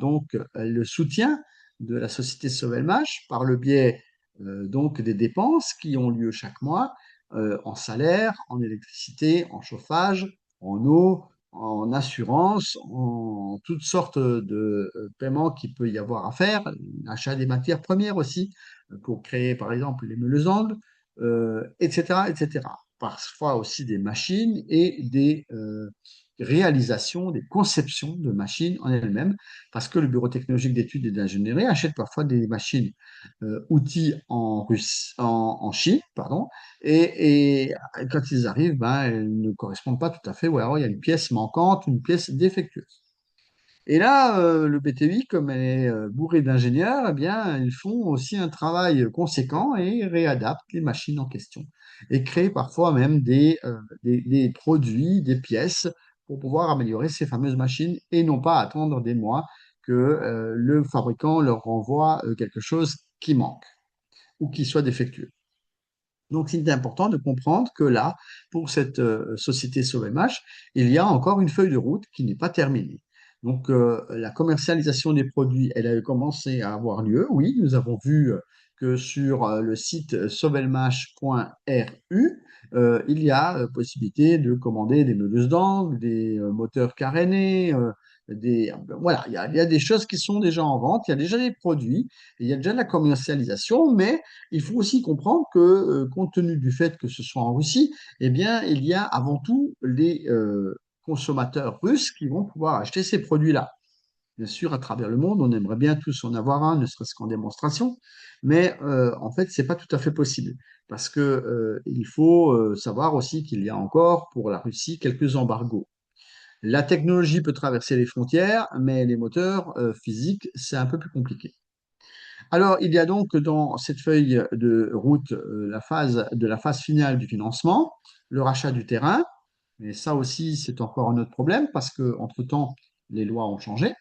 le soutien de la société Sovelmash par le biais des dépenses qui ont lieu chaque mois en salaire, en électricité, en chauffage, en eau, en assurance, en toutes sortes de paiements qu'il peut y avoir à faire, achat des matières premières aussi pour créer par exemple les meules angles, etc., etc. Parfois aussi des machines et des réalisations, des conceptions de machines en elles-mêmes, parce que le Bureau technologique d'études et d'ingénierie achète parfois des machines outils en Chine, pardon, et quand ils arrivent, ben, elles ne correspondent pas tout à fait, ou alors il y a une pièce manquante, une pièce défectueuse. Et là, le BTI, comme elle est bourrée d'ingénieurs, eh bien, ils font aussi un travail conséquent et réadaptent les machines en question. Et créent parfois même des produits, des pièces pour pouvoir améliorer ces fameuses machines et non pas attendre des mois que le fabricant leur renvoie quelque chose qui manque ou qui soit défectueux. Donc, il est important de comprendre que là, pour cette société SOVMH, il y a encore une feuille de route qui n'est pas terminée. Donc, la commercialisation des produits, elle a commencé à avoir lieu. Oui, nous avons vu que sur le site sovelmash.ru, il y a possibilité de commander des meuleuses d'angles, des moteurs carénés, voilà, il y a des choses qui sont déjà en vente, il y a déjà des produits, il y a déjà de la commercialisation, mais il faut aussi comprendre que, compte tenu du fait que ce soit en Russie, eh bien, il y a avant tout les consommateurs russes qui vont pouvoir acheter ces produits-là. Bien sûr, à travers le monde, on aimerait bien tous en avoir un, ne serait-ce qu'en démonstration, mais en fait, c'est pas tout à fait possible parce que il faut savoir aussi qu'il y a encore pour la Russie quelques embargos. La technologie peut traverser les frontières, mais les moteurs physiques, c'est un peu plus compliqué. Alors, il y a donc dans cette feuille de route la phase finale du financement, le rachat du terrain, mais ça aussi, c'est encore un autre problème parce qu'entre-temps, les lois ont changé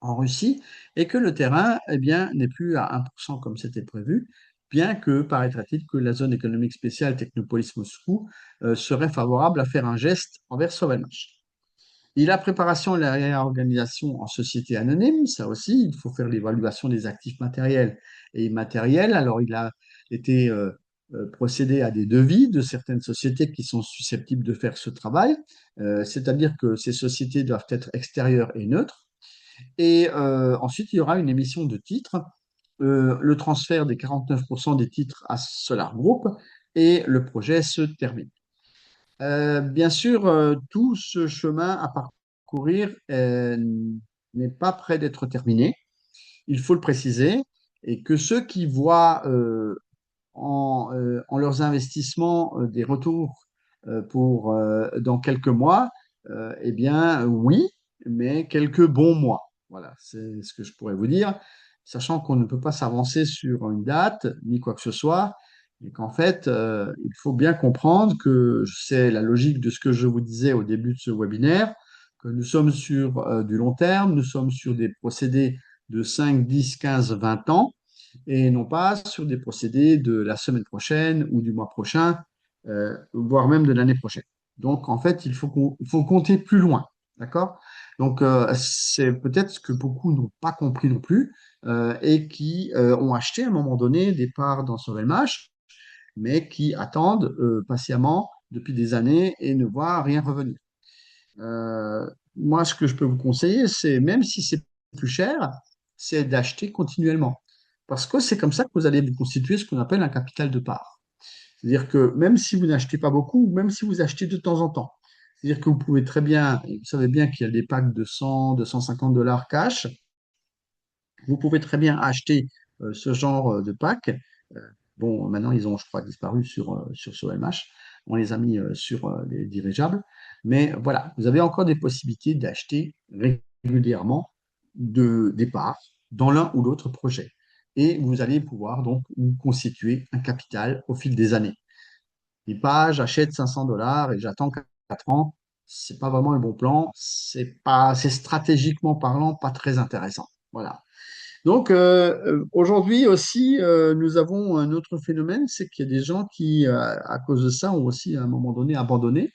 en Russie et que le terrain, eh bien, n'est plus à 1% comme c'était prévu, bien que paraîtrait-il que la zone économique spéciale Technopolis-Moscou serait favorable à faire un geste envers Sovelmash. Et la préparation et la réorganisation en société anonyme, ça aussi, il faut faire l'évaluation des actifs matériels et immatériels. Alors, il a été procédé à des devis de certaines sociétés qui sont susceptibles de faire ce travail, c'est-à-dire que ces sociétés doivent être extérieures et neutres. Et ensuite, il y aura une émission de titres, le transfert des 49% des titres à Solar Group et le projet se termine. Bien sûr, tout ce chemin à parcourir n'est pas prêt d'être terminé, il faut le préciser, et que ceux qui voient en leurs investissements des retours pour dans quelques mois, eh bien oui, mais quelques bons mois. Voilà, c'est ce que je pourrais vous dire, sachant qu'on ne peut pas s'avancer sur une date ni quoi que ce soit, et qu'en fait, il faut bien comprendre que c'est la logique de ce que je vous disais au début de ce webinaire, que nous sommes sur du long terme, nous sommes sur des procédés de 5, 10, 15, 20 ans, et non pas sur des procédés de la semaine prochaine ou du mois prochain, voire même de l'année prochaine. Donc, en fait, il faut compter plus loin. D'accord? Donc, c'est peut-être ce que beaucoup n'ont pas compris non plus et qui ont acheté à un moment donné des parts dans Sovelmash, mais qui attendent patiemment depuis des années et ne voient rien revenir. moi, ce que je peux vous conseiller, c'est même si c'est plus cher, c'est d'acheter continuellement. Parce que c'est comme ça que vous allez vous constituer ce qu'on appelle un capital de part. C'est-à-dire que même si vous n'achetez pas beaucoup, ou même si vous achetez de temps en temps, c'est-à-dire que vous pouvez très bien, et vous savez bien qu'il y a des packs de 100, de 150 dollars cash, vous pouvez très bien acheter ce genre de pack. Euh, bon, maintenant, ils ont, je crois, disparu sur OMH. On les a mis sur les dirigeables. Mais voilà, vous avez encore des possibilités d'acheter régulièrement des parts dans l'un ou l'autre projet. Et vous allez pouvoir donc vous constituer un capital au fil des années. Et pas, j'achète 500 dollars et j'attends 4 ans. C'est pas vraiment un bon plan. C'est stratégiquement parlant pas très intéressant. Voilà. Donc aujourd'hui aussi, nous avons un autre phénomène, c'est qu'il y a des gens qui, à cause de ça, ont aussi à un moment donné abandonné,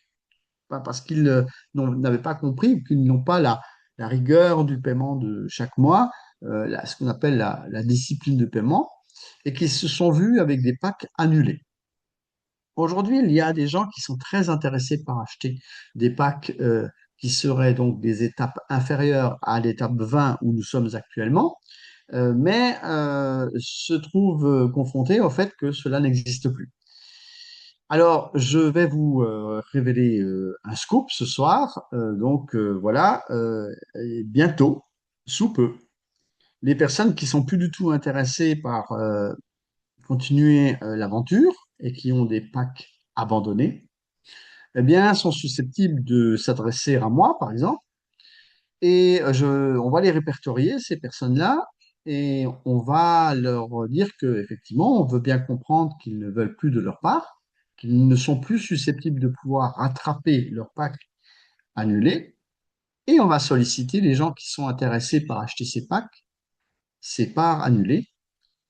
pas parce qu'ils n'avaient pas compris ou qu'ils n'ont pas la rigueur du paiement de chaque mois, ce qu'on appelle la discipline de paiement, et qui se sont vus avec des packs annulés. Aujourd'hui, il y a des gens qui sont très intéressés par acheter des packs qui seraient donc des étapes inférieures à l'étape 20 où nous sommes actuellement, mais se trouvent confrontés au fait que cela n'existe plus. Alors, je vais vous révéler un scoop ce soir. Voilà, et bientôt, sous peu, les personnes qui sont plus du tout intéressées par continuer l'aventure et qui ont des packs abandonnés, eh bien, sont susceptibles de s'adresser à moi, par exemple, et on va les répertorier, ces personnes-là, et on va leur dire que effectivement, on veut bien comprendre qu'ils ne veulent plus de leur part, qu'ils ne sont plus susceptibles de pouvoir rattraper leur pack annulé, et on va solliciter les gens qui sont intéressés par acheter ces packs, ces parts annulées.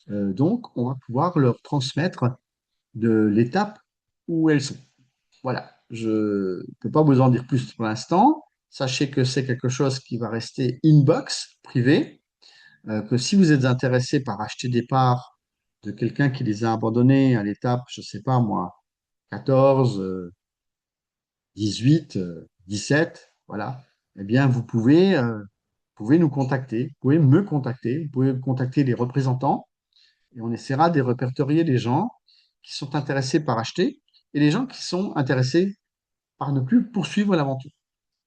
Donc, on va pouvoir leur transmettre de l'étape où elles sont. Voilà, je ne peux pas vous en dire plus pour l'instant. Sachez que c'est quelque chose qui va rester inbox, privé, que si vous êtes intéressé par acheter des parts de quelqu'un qui les a abandonnées à l'étape, je ne sais pas moi, 14, 18, 17, voilà, eh bien, vous pouvez nous contacter, vous pouvez me contacter, vous pouvez contacter les représentants et on essaiera de répertorier les gens qui sont intéressés par acheter et les gens qui sont intéressés par ne plus poursuivre l'aventure.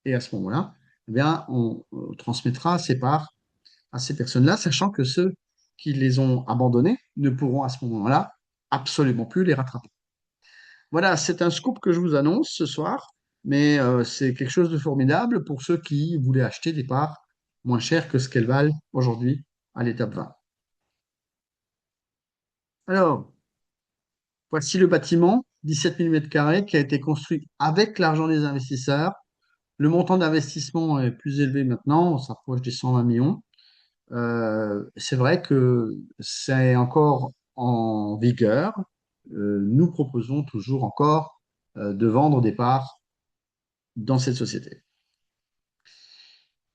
Et à ce moment-là, eh bien, on transmettra ces parts à ces personnes-là, sachant que ceux qui les ont abandonnés ne pourront à ce moment-là absolument plus les rattraper. Voilà, c'est un scoop que je vous annonce ce soir, mais c'est quelque chose de formidable pour ceux qui voulaient acheter des parts moins chères que ce qu'elles valent aujourd'hui à l'étape 20. Alors, voici le bâtiment, 17 000 m² qui a été construit avec l'argent des investisseurs. Le montant d'investissement est plus élevé maintenant, on s'approche des 120 millions. C'est vrai que c'est encore en vigueur. Nous proposons toujours encore de vendre des parts dans cette société.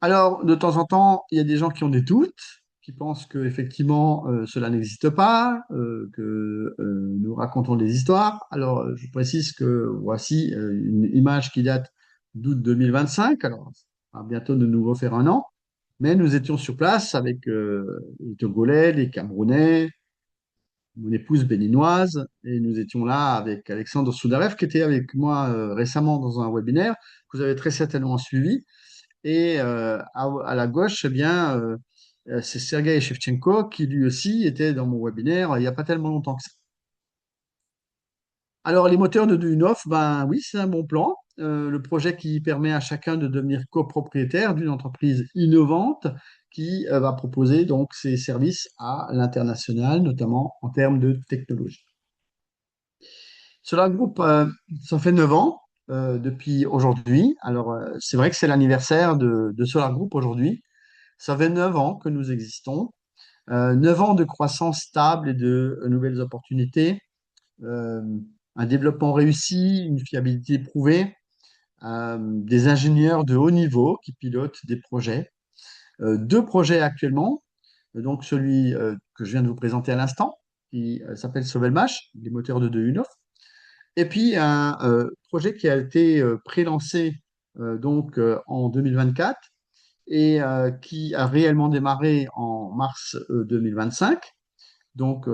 Alors, de temps en temps, il y a des gens qui ont des doutes, qui pensent que effectivement cela n'existe pas, que nous racontons des histoires. Alors, je précise que voici une image qui date d'août 2025. Alors, ça va bientôt de nouveau faire un an. Mais nous étions sur place avec les Togolais, les Camerounais, mon épouse béninoise, et nous étions là avec Alexandre Soudarev, qui était avec moi récemment dans un webinaire que vous avez très certainement suivi. Et à la gauche, eh bien, c'est Sergei Shevchenko qui lui aussi était dans mon webinaire il n'y a pas tellement longtemps que ça. Alors, les moteurs de Duyunov, ben oui, c'est un bon plan. Le projet qui permet à chacun de devenir copropriétaire d'une entreprise innovante qui va proposer donc ses services à l'international, notamment en termes de technologie. Solar Group, ça fait 9 ans depuis aujourd'hui. Alors, c'est vrai que c'est l'anniversaire de Solar Group aujourd'hui. Ça fait 9 ans que nous existons. 9 ans de croissance stable et de nouvelles opportunités. Euh, un développement réussi, une fiabilité prouvée, des ingénieurs de haut niveau qui pilotent des projets. Deux projets actuellement, donc celui que je viens de vous présenter à l'instant, qui s'appelle Sovelmash, des moteurs de Duyunov, et puis un projet qui a été pré-lancé en 2024 et qui a réellement démarré en mars 2025.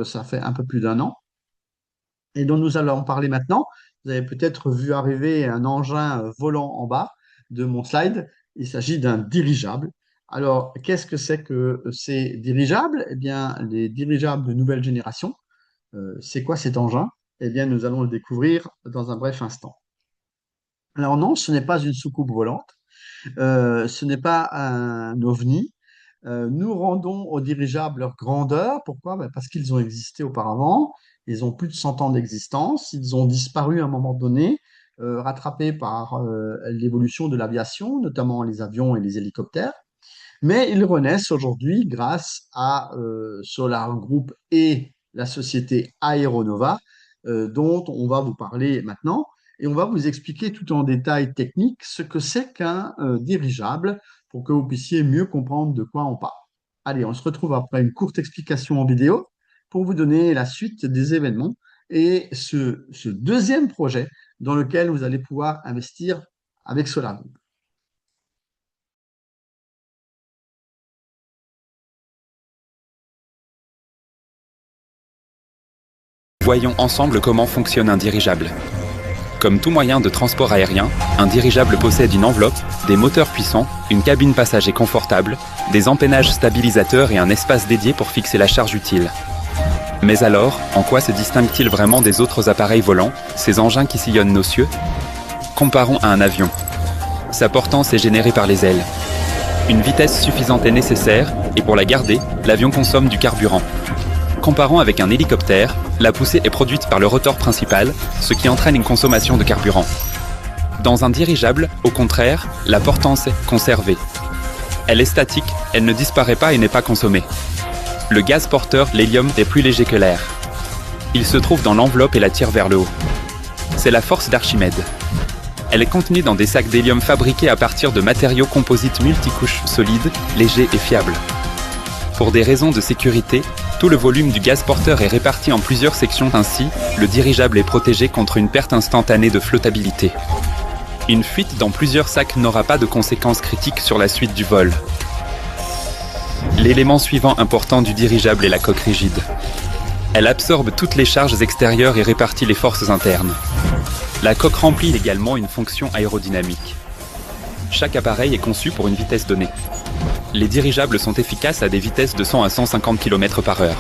Ça fait un peu plus d'un an et dont nous allons parler maintenant. Vous avez peut-être vu arriver un engin volant en bas de mon slide. Il s'agit d'un dirigeable. Alors, qu'est-ce que c'est que ces dirigeables? Eh bien, les dirigeables de nouvelle génération, c'est quoi cet engin? Eh bien, nous allons le découvrir dans un bref instant. Alors non, ce n'est pas une soucoupe volante, ce n'est pas un ovni. Nous rendons aux dirigeables leur grandeur. Pourquoi? Ben, parce qu'ils ont existé auparavant. Ils ont plus de 100 ans d'existence. Ils ont disparu à un moment donné, rattrapés par l'évolution de l'aviation, notamment les avions et les hélicoptères. Mais ils renaissent aujourd'hui grâce à Solar Group et la société Aeronova, dont on va vous parler maintenant. Et on va vous expliquer tout en détail technique ce que c'est qu'un dirigeable pour que vous puissiez mieux comprendre de quoi on parle. Allez, on se retrouve après une courte explication en vidéo pour vous donner la suite des événements et ce deuxième projet dans lequel vous allez pouvoir investir avec Solar Group. Voyons ensemble comment fonctionne un dirigeable. Comme tout moyen de transport aérien, un dirigeable possède une enveloppe, des moteurs puissants, une cabine passager confortable, des empennages stabilisateurs et un espace dédié pour fixer la charge utile. Mais alors, en quoi se distingue-t-il vraiment des autres appareils volants, ces engins qui sillonnent nos cieux? Comparons à un avion. Sa portance est générée par les ailes. Une vitesse suffisante est nécessaire, et pour la garder, l'avion consomme du carburant. Comparons avec un hélicoptère, la poussée est produite par le rotor principal, ce qui entraîne une consommation de carburant. Dans un dirigeable, au contraire, la portance est conservée. Elle est statique, elle ne disparaît pas et n'est pas consommée. Le gaz porteur, l'hélium, est plus léger que l'air. Il se trouve dans l'enveloppe et la tire vers le haut. C'est la force d'Archimède. Elle est contenue dans des sacs d'hélium fabriqués à partir de matériaux composites multicouches solides, légers et fiables. Pour des raisons de sécurité, tout le volume du gaz porteur est réparti en plusieurs sections. Ainsi, le dirigeable est protégé contre une perte instantanée de flottabilité. Une fuite dans plusieurs sacs n'aura pas de conséquences critiques sur la suite du vol. L'élément suivant important du dirigeable est la coque rigide. Elle absorbe toutes les charges extérieures et répartit les forces internes. La coque remplit également une fonction aérodynamique. Chaque appareil est conçu pour une vitesse donnée. Les dirigeables sont efficaces à des vitesses de 100 à 150 km/h.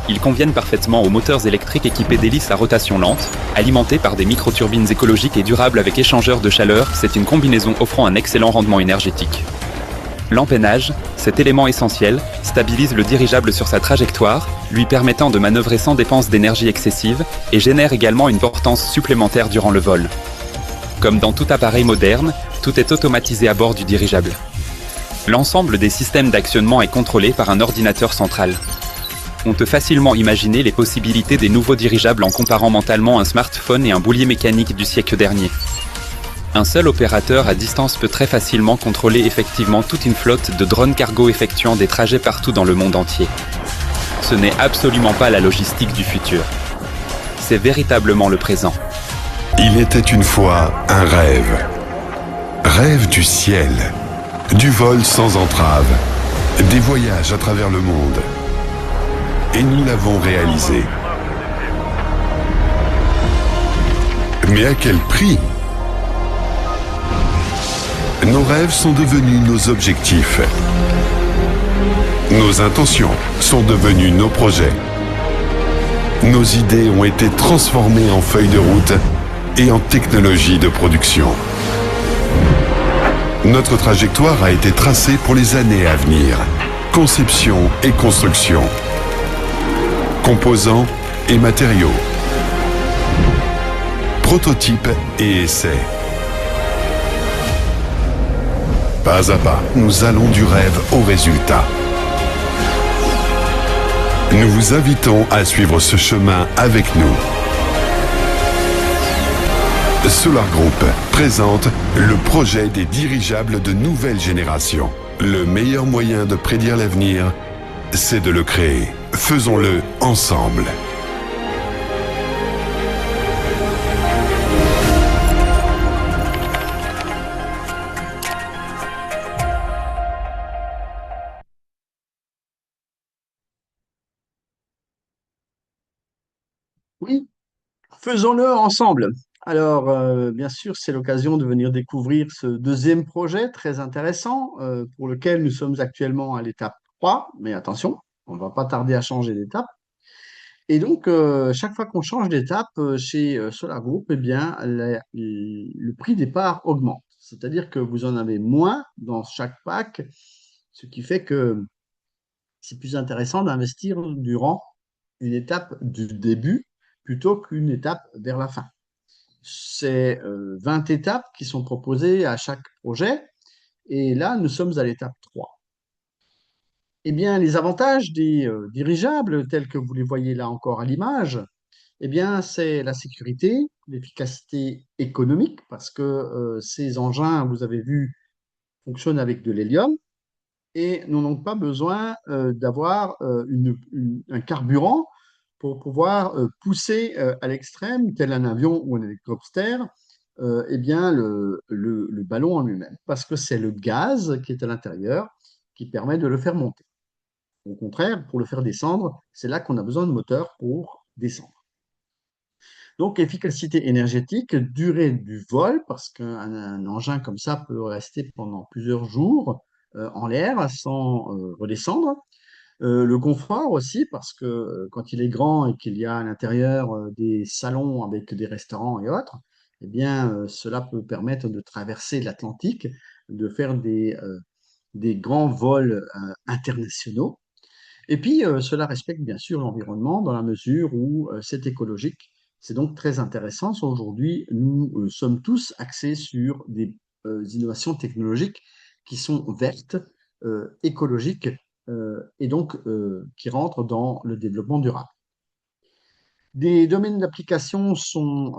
Ils conviennent parfaitement aux moteurs électriques équipés d'hélices à rotation lente, alimentés par des microturbines écologiques et durables avec échangeurs de chaleur. C'est une combinaison offrant un excellent rendement énergétique. L'empennage, cet élément essentiel, stabilise le dirigeable sur sa trajectoire, lui permettant de manœuvrer sans dépense d'énergie excessive, et génère également une portance supplémentaire durant le vol. Comme dans tout appareil moderne, tout est automatisé à bord du dirigeable. L'ensemble des systèmes d'actionnement est contrôlé par un ordinateur central. On peut facilement imaginer les possibilités des nouveaux dirigeables en comparant mentalement un smartphone et un boulier mécanique du siècle dernier. Un seul opérateur à distance peut très facilement contrôler effectivement toute une flotte de drones cargo effectuant des trajets partout dans le monde entier. Ce n'est absolument pas la logistique du futur. C'est véritablement le présent. Il était une fois un rêve. Rêve du ciel, du vol sans entrave, des voyages à travers le monde. Et nous l'avons réalisé. Mais à quel prix ? Nos rêves sont devenus nos objectifs. Nos intentions sont devenues nos projets. Nos idées ont été transformées en feuilles de route et en technologie de production. Notre trajectoire a été tracée pour les années à venir. Conception et construction. Composants et matériaux. Prototypes et essais. Pas à pas, nous allons du rêve au résultat. Nous vous invitons à suivre ce chemin avec nous. Solar Group présente le projet des dirigeables de nouvelle génération. Le meilleur moyen de prédire l'avenir, c'est de le créer. Faisons-le ensemble. Oui, faisons-le ensemble. Alors, bien sûr, c'est l'occasion de venir découvrir ce deuxième projet très intéressant pour lequel nous sommes actuellement à l'étape 3. Mais attention, on ne va pas tarder à changer d'étape. Et donc, chaque fois qu'on change d'étape chez Solar Group, eh bien, le prix des parts augmente. C'est-à-dire que vous en avez moins dans chaque pack, ce qui fait que c'est plus intéressant d'investir durant une étape du début plutôt qu'une étape vers la fin. C'est 20 étapes qui sont proposées à chaque projet et là, nous sommes à l'étape 3. Eh bien, les avantages des dirigeables, tels que vous les voyez là encore à l'image, eh bien, c'est la sécurité, l'efficacité économique, parce que ces engins, vous avez vu, fonctionnent avec de l'hélium et n'ont donc pas besoin d'avoir un carburant pour pouvoir pousser à l'extrême, tel un avion ou un hélicoptère, eh bien, le ballon en lui-même, parce que c'est le gaz qui est à l'intérieur qui permet de le faire monter. Au contraire, pour le faire descendre, c'est là qu'on a besoin de moteur pour descendre. Donc, efficacité énergétique, durée du vol, parce qu'un engin comme ça peut rester pendant plusieurs jours en l'air sans redescendre. Le confort aussi, parce que quand il est grand et qu'il y a à l'intérieur des salons avec des restaurants et autres, eh bien, cela peut permettre de traverser l'Atlantique, de faire des grands vols internationaux. Et puis, cela respecte bien sûr l'environnement dans la mesure où c'est écologique. C'est donc très intéressant. Aujourd'hui, nous sommes tous axés sur des innovations technologiques qui sont vertes, écologiques et donc qui rentrent dans le développement durable. Des domaines d'application sont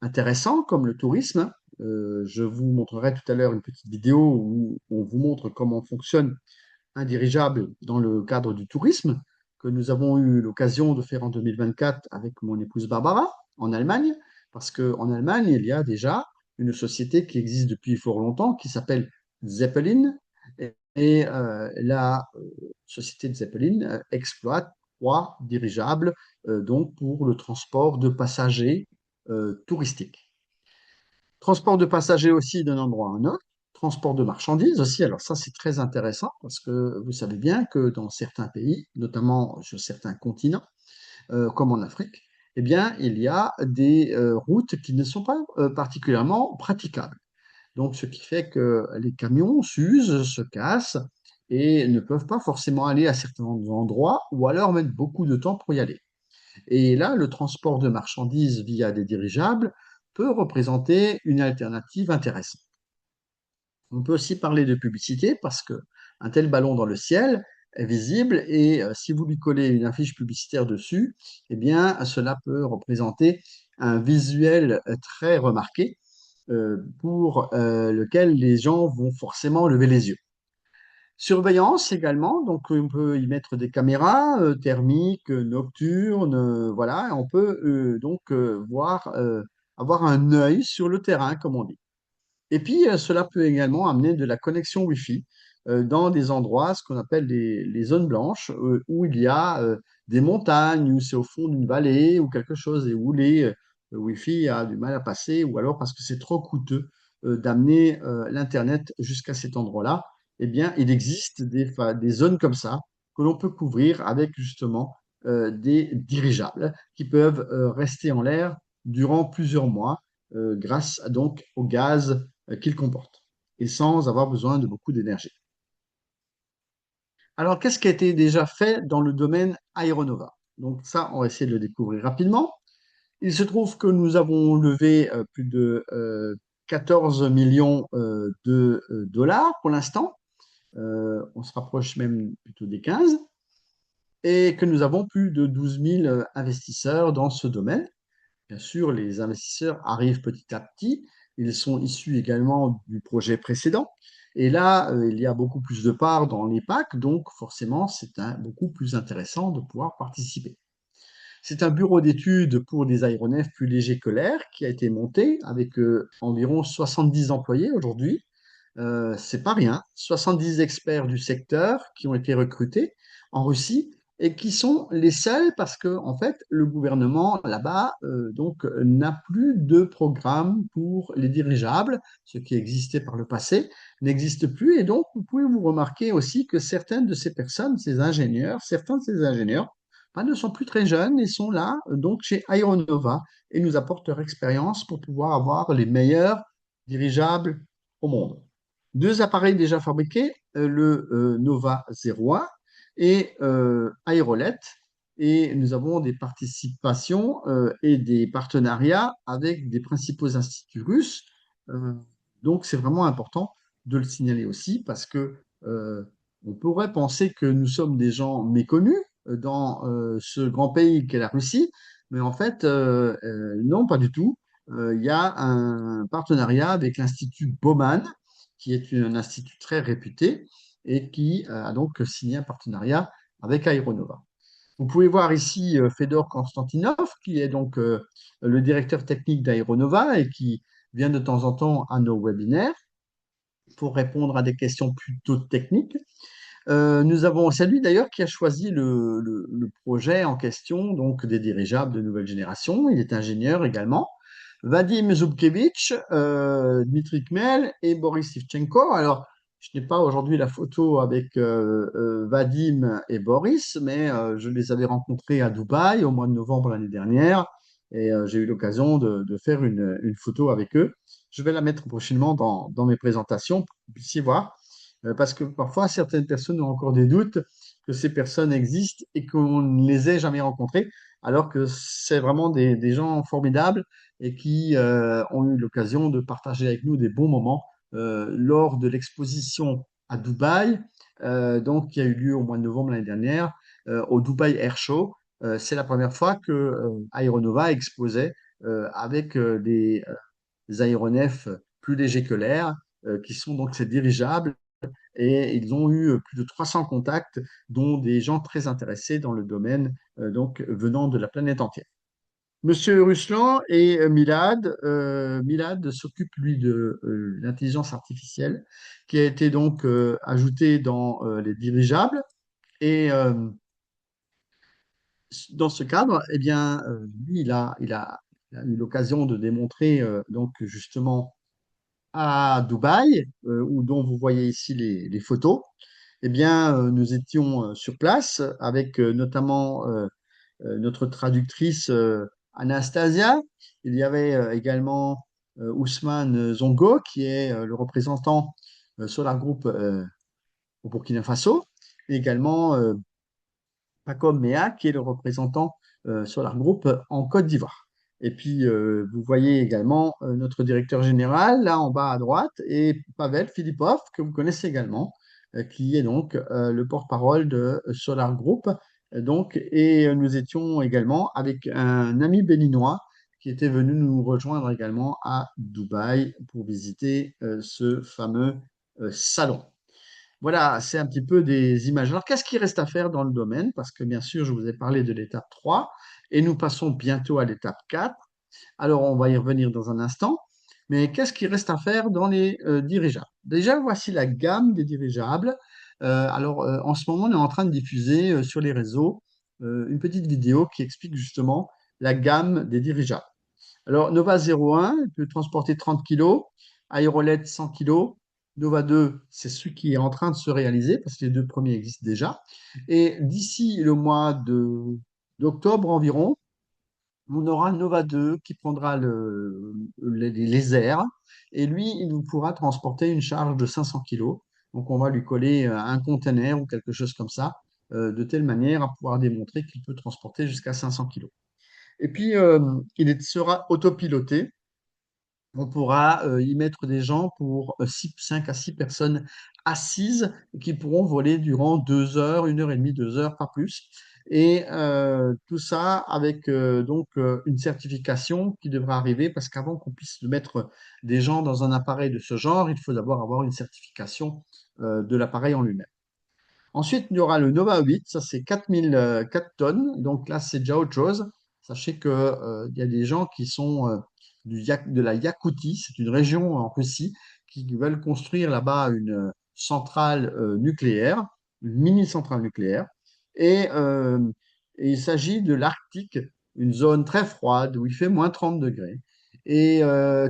intéressants comme le tourisme. Je vous montrerai tout à l'heure une petite vidéo où on vous montre comment fonctionne un dirigeable dans le cadre du tourisme que nous avons eu l'occasion de faire en 2024 avec mon épouse Barbara en Allemagne, parce qu'en Allemagne, il y a déjà une société qui existe depuis fort longtemps qui s'appelle Zeppelin. Et la société de Zeppelin exploite trois dirigeables donc pour le transport de passagers touristiques. Transport de passagers aussi d'un endroit à un autre. Transport de marchandises aussi. Alors ça, c'est très intéressant parce que vous savez bien que dans certains pays, notamment sur certains continents, comme en Afrique, eh bien, il y a des routes qui ne sont pas particulièrement praticables. Donc, ce qui fait que les camions s'usent, se cassent et ne peuvent pas forcément aller à certains endroits ou alors mettre beaucoup de temps pour y aller. Et là, le transport de marchandises via des dirigeables peut représenter une alternative intéressante. On peut aussi parler de publicité parce que un tel ballon dans le ciel est visible et si vous lui collez une affiche publicitaire dessus, eh bien, cela peut représenter un visuel très remarqué pour lequel les gens vont forcément lever les yeux. Surveillance également, donc on peut y mettre des caméras thermiques, nocturnes, voilà, et on peut donc avoir un œil sur le terrain, comme on dit. Et puis, cela peut également amener de la connexion Wi-Fi dans des endroits, ce qu'on appelle les zones blanches, où il y a des montagnes, où c'est au fond d'une vallée ou quelque chose, et où le Wi-Fi a du mal à passer, ou alors parce que c'est trop coûteux d'amener l'Internet jusqu'à cet endroit-là. Eh bien, il existe des zones comme ça que l'on peut couvrir avec justement des dirigeables qui peuvent rester en l'air durant plusieurs mois grâce donc au gaz qu'il comporte et sans avoir besoin de beaucoup d'énergie. Alors, qu'est-ce qui a été déjà fait dans le domaine Aeronova? Donc ça, on va essayer de le découvrir rapidement. Il se trouve que nous avons levé plus de 14 millions de dollars pour l'instant. On se rapproche même plutôt des 15 et que nous avons plus de 12 000 investisseurs dans ce domaine. Bien sûr, les investisseurs arrivent petit à petit. Ils sont issus également du projet précédent. Et là, il y a beaucoup plus de parts dans les packs, donc forcément, c'est beaucoup plus intéressant de pouvoir participer. C'est un bureau d'études pour des aéronefs plus légers que l'air qui a été monté avec environ 70 employés aujourd'hui. C'est pas rien. 70 experts du secteur qui ont été recrutés en Russie et qui sont les seuls parce que, en fait, le gouvernement là-bas n'a plus de programme pour les dirigeables, ce qui existait par le passé n'existe plus. Et donc, vous pouvez vous remarquer aussi que certaines de ces personnes, certains de ces ingénieurs, ne sont plus très jeunes et sont là donc chez Aeronova et nous apportent leur expérience pour pouvoir avoir les meilleurs dirigeables au monde. Deux appareils déjà fabriqués, le Nova 01 et Aerolet. Et nous avons des participations et des partenariats avec des principaux instituts russes. Donc, c'est vraiment important de le signaler aussi parce que on pourrait penser que nous sommes des gens méconnus dans ce grand pays qu'est la Russie, mais en fait, non, pas du tout. Il y a un partenariat avec l'Institut Bauman, qui est un institut très réputé et qui a donc signé un partenariat avec Aeronova. Vous pouvez voir ici Fedor Konstantinov, qui est donc le directeur technique d'Aeronova et qui vient de temps en temps à nos webinaires pour répondre à des questions plutôt techniques. C'est lui d'ailleurs qui a choisi le projet en question, donc des dirigeables de nouvelle génération. Il est ingénieur également. Vadim Zubkevich, Dmitry Kmel et Boris Ivchenko. Alors, je n'ai pas aujourd'hui la photo avec Vadim et Boris, mais je les avais rencontrés à Dubaï au mois de novembre l'année dernière et j'ai eu l'occasion de faire une photo avec eux. Je vais la mettre prochainement dans mes présentations pour que vous puissiez voir, parce que parfois certaines personnes ont encore des doutes que ces personnes existent et qu'on ne les ait jamais rencontrées, alors que c'est vraiment des gens formidables et qui ont eu l'occasion de partager avec nous des bons moments lors de l'exposition à Dubaï, donc qui a eu lieu au mois de novembre l'année dernière, au Dubai Air Show. C'est la première fois que Aeronova exposait avec des aéronefs plus légers que l'air, qui sont donc ces dirigeables. Et ils ont eu plus de 300 contacts, dont des gens très intéressés dans le domaine, donc venant de la planète entière. Monsieur Ruslan et Milad. Milad s'occupe, lui, de l'intelligence artificielle qui a été donc ajoutée dans les dirigeables. Et dans ce cadre, eh bien, lui, il a eu l'occasion de démontrer donc justement à Dubaï, dont vous voyez ici les photos. Eh bien, nous étions sur place avec notamment notre traductrice Anastasia. Il y avait également Ousmane Zongo, qui est le représentant Solar Group au Burkina Faso, et également Pacom Mea, qui est le représentant Solar Group en Côte d'Ivoire. Et puis, vous voyez également notre directeur général, là en bas à droite, et Pavel Filipov, que vous connaissez également, qui est donc le porte-parole de Solar Group. Et nous étions également avec un ami béninois qui était venu nous rejoindre également à Dubaï pour visiter ce fameux salon. Voilà, c'est un petit peu des images. Alors, qu'est-ce qui reste à faire dans le domaine? Parce que bien sûr, je vous ai parlé de l'étape 3 et nous passons bientôt à l'étape 4. Alors, on va y revenir dans un instant. Mais qu'est-ce qui reste à faire dans les dirigeables? Déjà, voici la gamme des dirigeables. En ce moment, on est en train de diffuser sur les réseaux une petite vidéo qui explique justement la gamme des dirigeables. Alors, Nova 01 peut transporter 30 kg, Aerolet 100 kg, Nova 2, c'est celui qui est en train de se réaliser parce que les deux premiers existent déjà. Et d'ici le mois d'octobre environ, on aura Nova 2 qui prendra les airs et lui, il nous pourra transporter une charge de 500 kg. Donc, on va lui coller un conteneur ou quelque chose comme ça, de telle manière à pouvoir démontrer qu'il peut transporter jusqu'à 500 kg. Et puis, sera autopiloté. On pourra y mettre des gens pour 5 à 6 personnes assises qui pourront voler durant 2 heures, 1 heure et demie, 2 heures, pas plus. Et tout ça avec une certification qui devra arriver parce qu'avant qu'on puisse mettre des gens dans un appareil de ce genre, il faut d'abord avoir une certification de l'appareil en lui-même. Ensuite, il y aura le Nova 8, ça c'est 4 tonnes, donc là c'est déjà autre chose. Sachez qu'il y a des gens qui sont de la Yakoutie, c'est une région en Russie, qui veulent construire là-bas une centrale nucléaire, une mini-centrale nucléaire. Et il s'agit de l'Arctique, une zone très froide où il fait moins 30 degrés et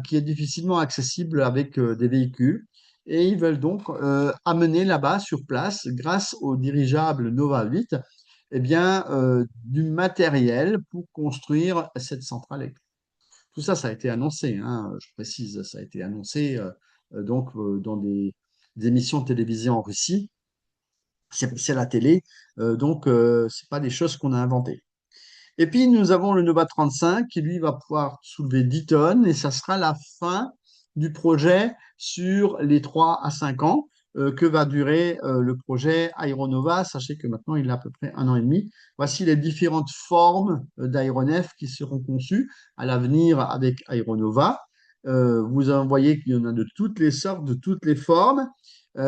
qui est difficilement accessible avec des véhicules. Et ils veulent donc amener là-bas sur place, grâce au dirigeable Nova 8, eh bien, du matériel pour construire cette centrale électrique. Tout ça, ça a été annoncé, hein, je précise, ça a été annoncé dans des émissions de télévision en Russie. C'est la télé, donc c'est pas des choses qu'on a inventées. Et puis, nous avons le Nova 35 qui, lui, va pouvoir soulever 10 tonnes et ça sera la fin du projet sur les 3 à 5 ans que va durer le projet Aeronova. Sachez que maintenant, il a à peu près 1 an et demi. Voici les différentes formes d'aéronefs qui seront conçues à l'avenir avec Aeronova. Vous voyez qu'il y en a de toutes les sortes, de toutes les formes. Nous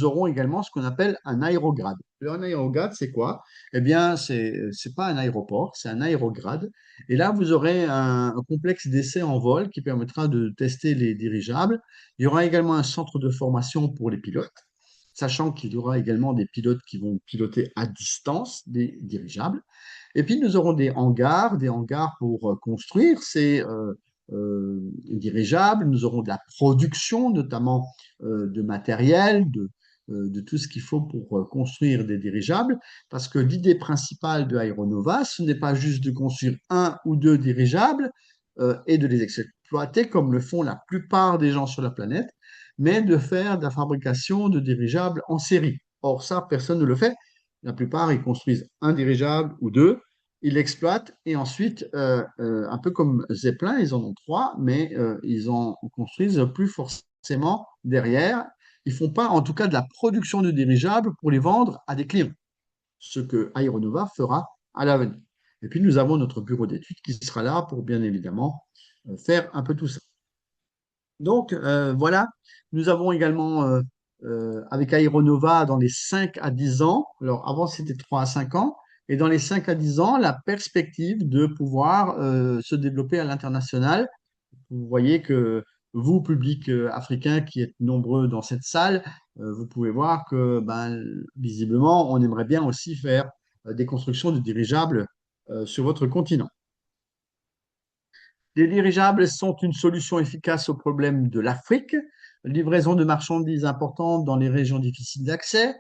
aurons également ce qu'on appelle un aérograde. Un aérograde, c'est quoi? Eh bien, c'est pas un aéroport, c'est un aérograde. Et là, vous aurez un complexe d'essai en vol qui permettra de tester les dirigeables. Il y aura également un centre de formation pour les pilotes, sachant qu'il y aura également des pilotes qui vont piloter à distance des dirigeables. Et puis, nous aurons des hangars pour construire ces dirigeables. Nous aurons de la production, notamment de matériel, de tout ce qu'il faut pour construire des dirigeables, parce que l'idée principale de Aeronova, ce n'est pas juste de construire 1 ou 2 dirigeables et de les exploiter comme le font la plupart des gens sur la planète, mais de faire de la fabrication de dirigeables en série. Or, ça, personne ne le fait. La plupart, ils construisent un dirigeable ou 2, ils l'exploitent et ensuite, un peu comme Zeppelin, ils en ont 3, mais ils en construisent plus forcément derrière. Ils ne font pas, en tout cas, de la production de dirigeables pour les vendre à des clients, ce que Aeronova fera à l'avenir. Et puis, nous avons notre bureau d'études qui sera là pour, bien évidemment, faire un peu tout ça. Donc, voilà, nous avons également, avec Aeronova, dans les 5 à 10 ans, alors avant c'était 3 à 5 ans, et dans les 5 à 10 ans, la perspective de pouvoir se développer à l'international. Vous voyez que vous, public africain qui êtes nombreux dans cette salle, vous pouvez voir que visiblement, on aimerait bien aussi faire des constructions de dirigeables sur votre continent. Les dirigeables sont une solution efficace au problème de l'Afrique, livraison de marchandises importantes dans les régions difficiles d'accès,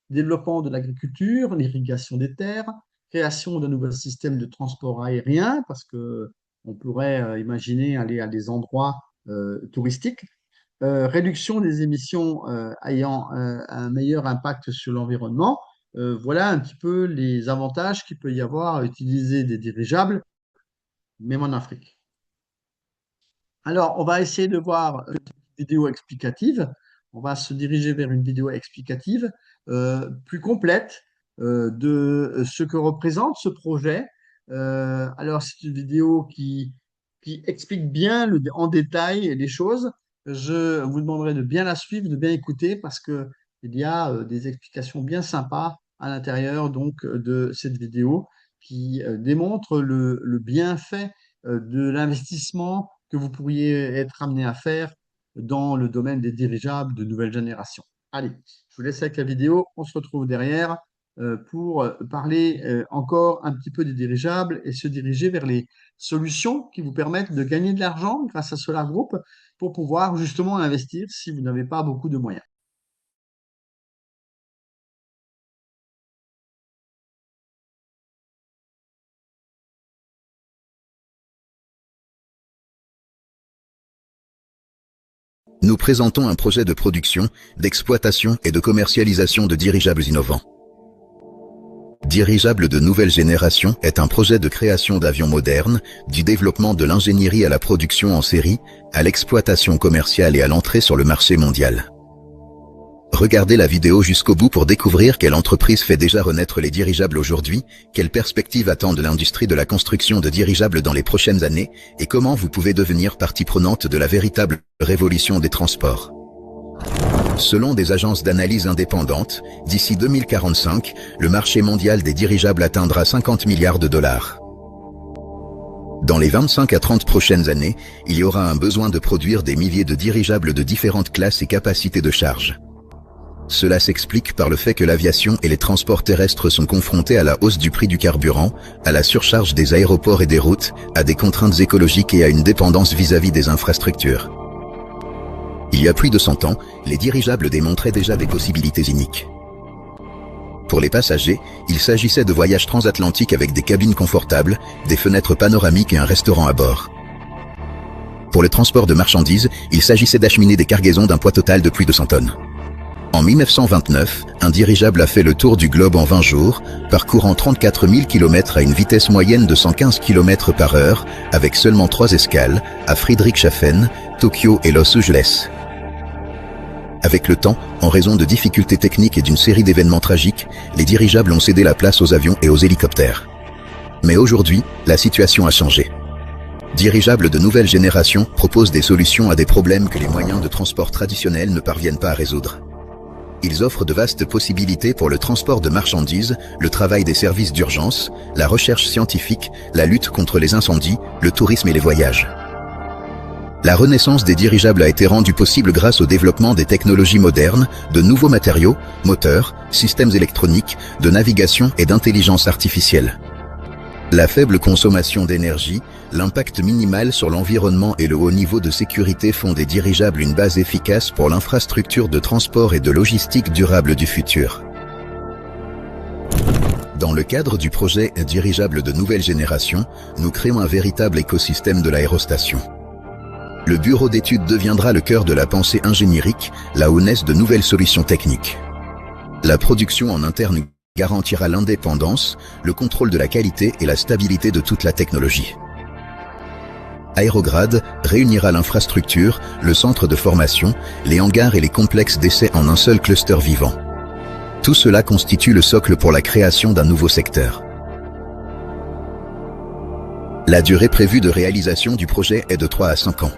développement de l'agriculture, l'irrigation des terres, création de nouveaux systèmes de transport aérien, parce que on pourrait imaginer aller à des endroits touristiques, réduction des émissions ayant un meilleur impact sur l'environnement. Voilà un petit peu les avantages qu'il peut y avoir à utiliser des dirigeables, même en Afrique. Alors, on va essayer de voir une vidéo explicative. On va se diriger vers une vidéo explicative plus complète de ce que représente ce projet. Alors, c'est une vidéo qui explique bien en détail les choses. Je vous demanderai de bien la suivre, de bien écouter, parce qu'il y a des explications bien sympas à l'intérieur donc de cette vidéo qui démontre le bienfait de l'investissement que vous pourriez être amené à faire dans le domaine des dirigeables de nouvelle génération. Allez, je vous laisse avec la vidéo. On se retrouve derrière pour parler encore un petit peu des dirigeables et se diriger vers les solutions qui vous permettent de gagner de l'argent grâce à Solar Group pour pouvoir justement investir si vous n'avez pas beaucoup de moyens. Nous présentons un projet de production, d'exploitation et de commercialisation de dirigeables innovants. Dirigeables de nouvelle génération est un projet de création d'avions modernes, du développement de l'ingénierie à la production en série, à l'exploitation commerciale et à l'entrée sur le marché mondial. Regardez la vidéo jusqu'au bout pour découvrir quelle entreprise fait déjà renaître les dirigeables aujourd'hui, quelles perspectives attendent l'industrie de la construction de dirigeables dans les prochaines années et comment vous pouvez devenir partie prenante de la véritable révolution des transports. Selon des agences d'analyse indépendantes, d'ici 2045, le marché mondial des dirigeables atteindra 50 milliards de dollars. Dans les 25 à 30 prochaines années, il y aura un besoin de produire des milliers de dirigeables de différentes classes et capacités de charge. Cela s'explique par le fait que l'aviation et les transports terrestres sont confrontés à la hausse du prix du carburant, à la surcharge des aéroports et des routes, à des contraintes écologiques et à une dépendance vis-à-vis des infrastructures. Il y a plus de 100 ans, les dirigeables démontraient déjà des possibilités uniques. Pour les passagers, il s'agissait de voyages transatlantiques avec des cabines confortables, des fenêtres panoramiques et un restaurant à bord. Pour le transport de marchandises, il s'agissait d'acheminer des cargaisons d'un poids total de plus de 100 tonnes. En 1929, un dirigeable a fait le tour du globe en 20 jours, parcourant 34 000 km à une vitesse moyenne de 115 km par heure, avec seulement 3 escales, à Friedrichshafen, Tokyo et Los Angeles. Avec le temps, en raison de difficultés techniques et d'une série d'événements tragiques, les dirigeables ont cédé la place aux avions et aux hélicoptères. Mais aujourd'hui, la situation a changé. Dirigeables de nouvelle génération proposent des solutions à des problèmes que les moyens de transport traditionnels ne parviennent pas à résoudre. Ils offrent de vastes possibilités pour le transport de marchandises, le travail des services d'urgence, la recherche scientifique, la lutte contre les incendies, le tourisme et les voyages. La renaissance des dirigeables a été rendue possible grâce au développement des technologies modernes, de nouveaux matériaux, moteurs, systèmes électroniques, de navigation et d'intelligence artificielle. La faible consommation d'énergie, l'impact minimal sur l'environnement et le haut niveau de sécurité font des dirigeables une base efficace pour l'infrastructure de transport et de logistique durable du futur. Dans le cadre du projet Dirigeable de nouvelle génération, nous créons un véritable écosystème de l'aérostation. Le bureau d'études deviendra le cœur de la pensée ingénierique, là où naissent de nouvelles solutions techniques. La production en interne garantira l'indépendance, le contrôle de la qualité et la stabilité de toute la technologie. Aérograd réunira l'infrastructure, le centre de formation, les hangars et les complexes d'essai en un seul cluster vivant. Tout cela constitue le socle pour la création d'un nouveau secteur. La durée prévue de réalisation du projet est de 3 à 5 ans.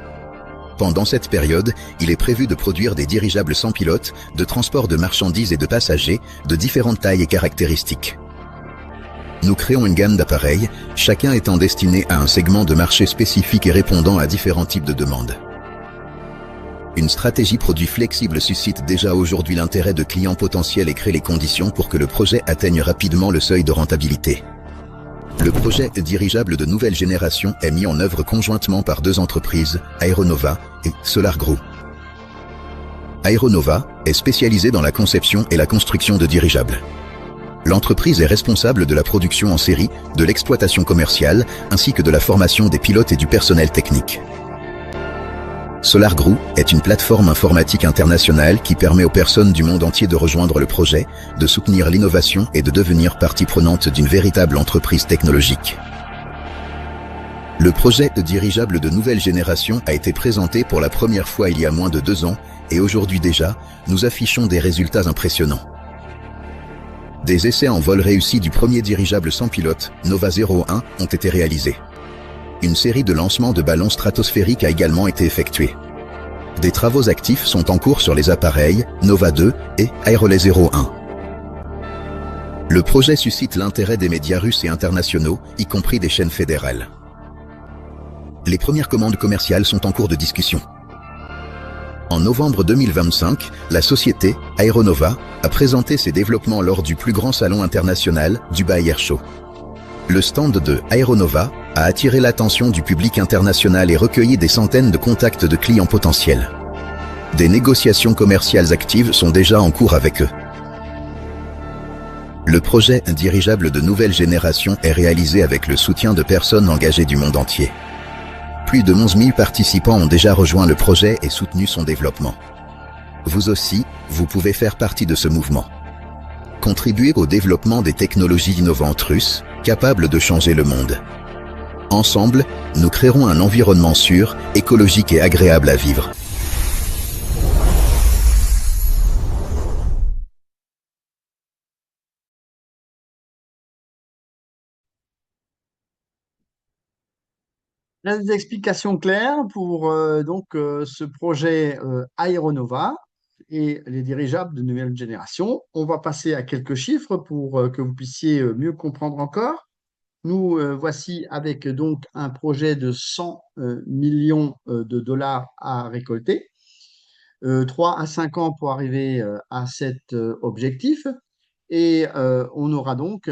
Pendant cette période, il est prévu de produire des dirigeables sans pilote, de transport de marchandises et de passagers, de différentes tailles et caractéristiques. Nous créons une gamme d'appareils, chacun étant destiné à un segment de marché spécifique et répondant à différents types de demandes. Une stratégie produit flexible suscite déjà aujourd'hui l'intérêt de clients potentiels et crée les conditions pour que le projet atteigne rapidement le seuil de rentabilité. Le projet dirigeable de nouvelle génération est mis en œuvre conjointement par 2 entreprises, Aeronova et Solar Group. Aeronova est spécialisée dans la conception et la construction de dirigeables. L'entreprise est responsable de la production en série, de l'exploitation commerciale, ainsi que de la formation des pilotes et du personnel technique. Solar Group est une plateforme informatique internationale qui permet aux personnes du monde entier de rejoindre le projet, de soutenir l'innovation et de devenir partie prenante d'une véritable entreprise technologique. Le projet de dirigeable de nouvelle génération a été présenté pour la première fois il y a moins de 2 ans et aujourd'hui déjà, nous affichons des résultats impressionnants. Des essais en vol réussi du premier dirigeable sans pilote, Nova 01, ont été réalisés. Une série de lancements de ballons stratosphériques a également été effectuée. Des travaux actifs sont en cours sur les appareils Nova 2 et Aerolet 01. Le projet suscite l'intérêt des médias russes et internationaux, y compris des chaînes fédérales. Les premières commandes commerciales sont en cours de discussion. En novembre 2025, la société Aeronova a présenté ses développements lors du plus grand salon international, Dubai Air Show. Le stand de Aeronova a attiré l'attention du public international et recueilli des centaines de contacts de clients potentiels. Des négociations commerciales actives sont déjà en cours avec eux. Le projet dirigeable de nouvelle génération est réalisé avec le soutien de personnes engagées du monde entier. Plus de 11 000 participants ont déjà rejoint le projet et soutenu son développement. Vous aussi, vous pouvez faire partie de ce mouvement. Contribuer au développement des technologies innovantes russes, capables de changer le monde. Ensemble, nous créerons un environnement sûr, écologique et agréable à vivre. Là, des explications claires pour ce projet Aeronova et les dirigeables de nouvelle génération. On va passer à quelques chiffres pour que vous puissiez mieux comprendre encore. Nous voici avec donc un projet de 100 millions de dollars à récolter. 3 à 5 ans pour arriver à cet objectif. Et on aura donc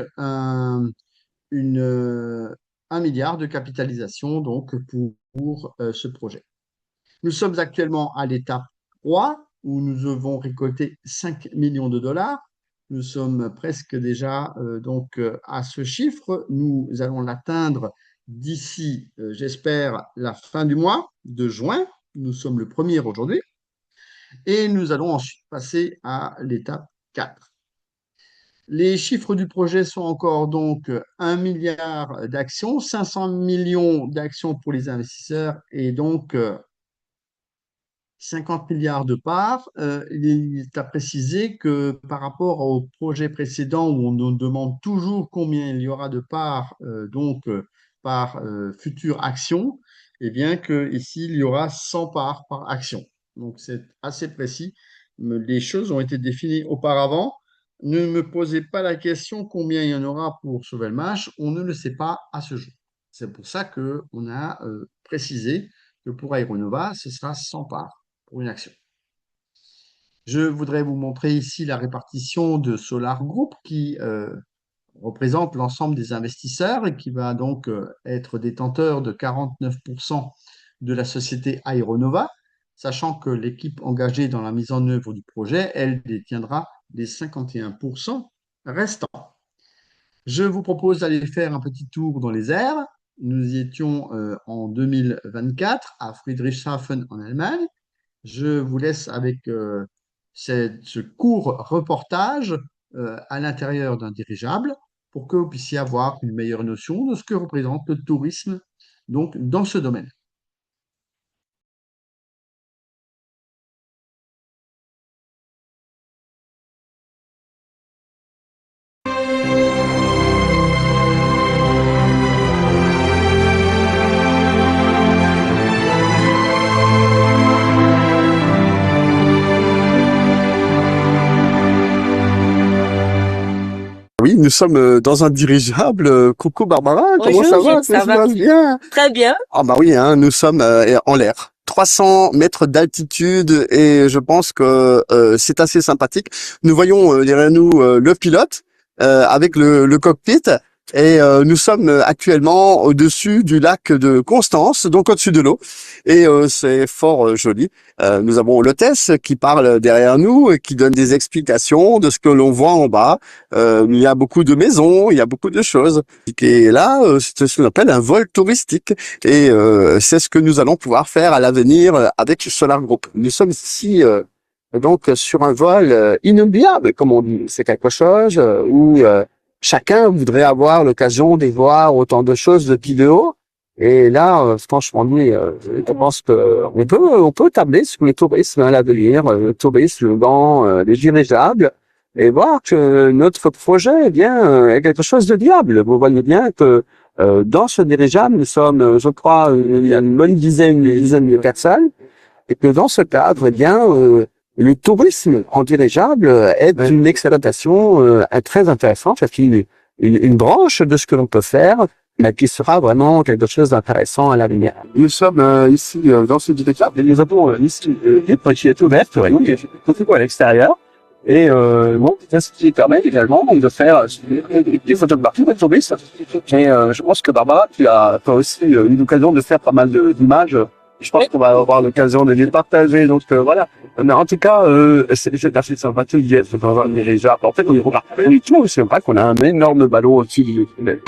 une, 1 milliard de capitalisation donc, pour ce projet. Nous sommes actuellement à l'étape 3 où nous devons récolter 5 millions de dollars. Nous sommes presque déjà à ce chiffre. Nous allons l'atteindre d'ici, j'espère, la fin du mois de juin. Nous sommes le 1er aujourd'hui. Et nous allons ensuite passer à l'étape 4. Les chiffres du projet sont encore donc 1 milliard d'actions, 500 millions d'actions pour les investisseurs et donc 50 milliards de parts. Il est à préciser que par rapport au projet précédent où on nous demande toujours combien il y aura de parts par future action, eh bien que ici il y aura 100 parts par action. Donc c'est assez précis. Les choses ont été définies auparavant. Ne me posez pas la question combien il y en aura pour Sovelmash, on ne le sait pas à ce jour. C'est pour ça qu'on a précisé que pour Aeronova, ce sera 100 parts pour une action. Je voudrais vous montrer ici la répartition de Solar Group qui représente l'ensemble des investisseurs et qui va donc être détenteur de 49% de la société Aeronova, sachant que l'équipe engagée dans la mise en œuvre du projet, elle détiendra les 51% restants. Je vous propose d'aller faire un petit tour dans les airs. Nous y étions en 2024 à Friedrichshafen en Allemagne. Je vous laisse avec ce court reportage à l'intérieur d'un dirigeable pour que vous puissiez avoir une meilleure notion de ce que représente le tourisme donc, dans ce domaine. Oui, nous sommes dans un dirigeable. Coucou Barbara, comment Bonjour, ça va? Gilles, ça Ça se va passe bien? très bien. Ah bah oui, hein, nous sommes en l'air. 300 mètres d'altitude et je pense que c'est assez sympathique. Nous voyons derrière nous le pilote avec le cockpit et nous sommes actuellement au-dessus du lac de Constance, donc au-dessus de l'eau et c'est fort joli. Nous avons l'hôtesse qui parle derrière nous et qui donne des explications de ce que l'on voit en bas. Il y a beaucoup de maisons, il y a beaucoup de choses. Et là, c'est ce qu'on appelle un vol touristique. Et c'est ce que nous allons pouvoir faire à l'avenir avec Solar Group. Nous sommes ici donc sur un vol inoubliable, comme on dit. C'est quelque chose où chacun voudrait avoir l'occasion de voir autant de choses depuis de haut. Et là, franchement, je pense que on peut tabler sur le tourisme à l'avenir, le tourisme dans les dirigeables, et voir que notre projet eh bien est quelque chose de viable. Vous voyez bien que dans ce dirigeable, nous sommes, je crois, il y a une bonne dizaine de personnes, et que dans ce cadre, eh bien, le tourisme en dirigeable est une expérimentation très intéressante, c'est une branche de ce que l'on peut faire, mais qui sera vraiment quelque chose d'intéressant à l'avenir. Nous sommes ici dans ce dirigeable, et nous avons ici une vitre qui est ouverte, qui est à l'extérieur. Et bon, c'est ce qui permet également de faire des photographies de touristes. Et je pense que Barbara, tu as aussi eu l'occasion de faire pas mal d'images. Je pense qu'on va avoir l'occasion de les partager. Donc voilà. Mais en tout cas, c'est assez sympathique d'être dans un dirigeable. En fait, on regarde pas du tout. C'est vrai qu'on a un énorme ballon au-dessus du tunnel.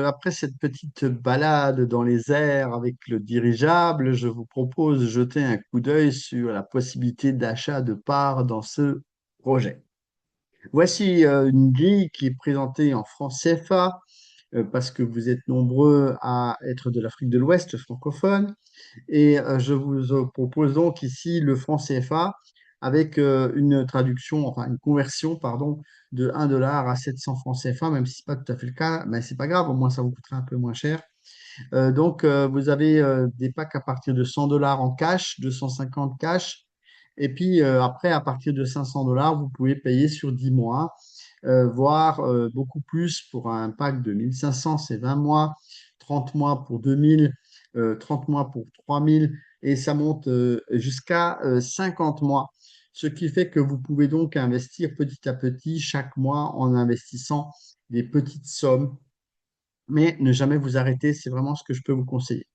Après cette petite balade dans les airs avec le dirigeable, je vous propose de jeter un coup d'œil sur la possibilité d'achat de parts dans ce projet. Voici une grille qui est présentée en francs CFA parce que vous êtes nombreux à être de l'Afrique de l'Ouest francophone. Et je vous propose donc ici le franc CFA avec une traduction, enfin une conversion, pardon, de 1 dollar à 700 francs CFA, même si ce n'est pas tout à fait le cas, mais c'est pas grave, au moins ça vous coûtera un peu moins cher. Donc, vous avez des packs à partir de 100 dollars en cash, 250 cash. Et puis après, à partir de 500 dollars, vous pouvez payer sur 10 mois, voire beaucoup plus pour un pack de 1500, c'est 20 mois, 30 mois pour 2000, 30 mois pour 3000, et ça monte jusqu'à 50 mois. Ce qui fait que vous pouvez donc investir petit à petit chaque mois en investissant des petites sommes, mais ne jamais vous arrêter, c'est vraiment ce que je peux vous conseiller.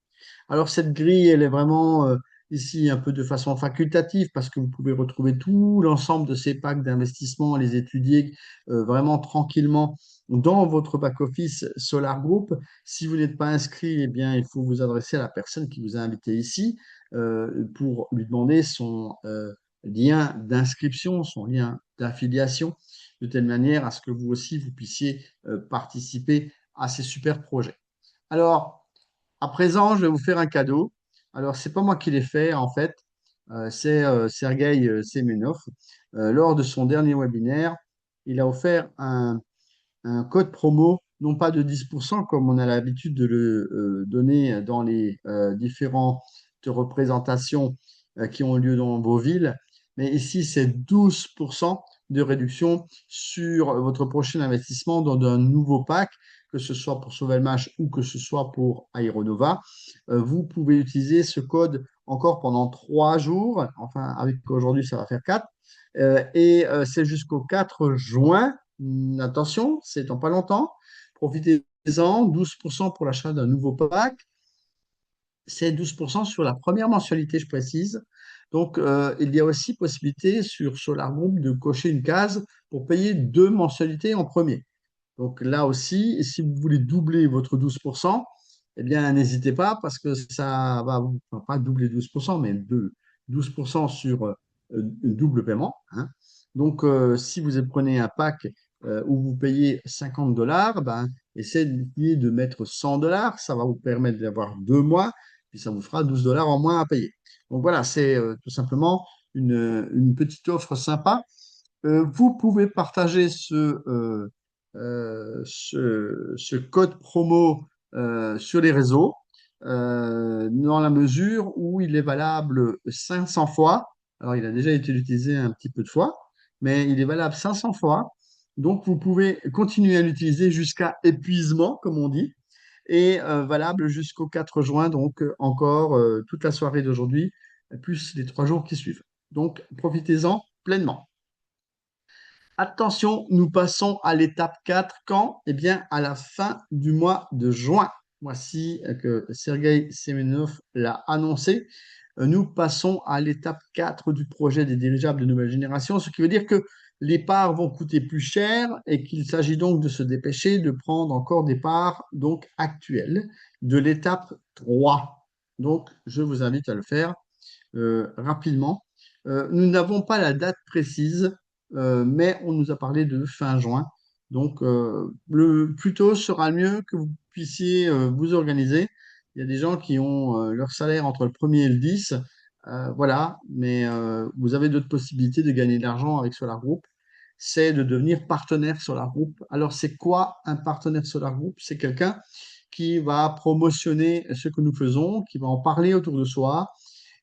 Alors, cette grille, elle est vraiment ici un peu de façon facultative parce que vous pouvez retrouver tout l'ensemble de ces packs d'investissement, les étudier vraiment tranquillement dans votre back-office Solar Group. Si vous n'êtes pas inscrit, eh bien, il faut vous adresser à la personne qui vous a invité ici pour lui demander son lien d'inscription, son lien d'affiliation, de telle manière à ce que vous aussi, vous puissiez participer à ces super projets. Alors, à présent, je vais vous faire un cadeau. Alors, c'est pas moi qui l'ai fait, en fait. C'est Sergueï Semenov. Lors de son dernier webinaire, il a offert un code promo, non pas de 10%, comme on a l'habitude de le donner dans les différentes représentations qui ont lieu dans vos villes, mais ici, c'est 12% de réduction sur votre prochain investissement dans un nouveau pack, que ce soit pour Sovelmash ou que ce soit pour Aeronova. Vous pouvez utiliser ce code encore pendant 3 jours, enfin, avec aujourd'hui, ça va faire 4, et c'est jusqu'au 4 juin. Attention, c'est dans pas longtemps. Profitez-en, 12% pour l'achat d'un nouveau pack. C'est 12% sur la première mensualité, je précise. Donc, il y a aussi possibilité sur Solar Group de cocher une case pour payer 2 mensualités en premier. Donc là aussi, si vous voulez doubler votre 12%, eh bien, n'hésitez pas parce que ça va vous, enfin, pas doubler 12%, mais 12% sur double paiement, hein. Donc, si vous prenez un pack où vous payez 50 dollars, ben, essayez de mettre 100 dollars. Ça va vous permettre d'avoir 2 mois, puis ça vous fera 12 dollars en moins à payer. Donc voilà, c'est tout simplement une petite offre sympa. Vous pouvez partager ce code promo sur les réseaux dans la mesure où il est valable 500 fois. Alors, il a déjà été utilisé un petit peu de fois, mais il est valable 500 fois. Donc, vous pouvez continuer à l'utiliser jusqu'à épuisement, comme on dit, et valable jusqu'au 4 juin, donc encore toute la soirée d'aujourd'hui, plus les 3 jours qui suivent. Donc, profitez-en pleinement. Attention, nous passons à l'étape 4 quand? Eh bien, à la fin du mois de juin. Voici que Sergueï Semenov l'a annoncé. Nous passons à l'étape 4 du projet des dirigeables de nouvelle génération, ce qui veut dire que les parts vont coûter plus cher et qu'il s'agit donc de se dépêcher de prendre encore des parts donc actuelles de l'étape 3. Donc, je vous invite à le faire rapidement. Nous n'avons pas la date précise, mais on nous a parlé de fin juin. Donc, le plus tôt sera le mieux que vous puissiez vous organiser. Il y a des gens qui ont leur salaire entre le 1er et le 10. Voilà, mais vous avez d'autres possibilités de gagner de l'argent avec Solar Group. C'est de devenir partenaire Solar Group. Alors, c'est quoi un partenaire Solar Group? C'est quelqu'un qui va promotionner ce que nous faisons, qui va en parler autour de soi,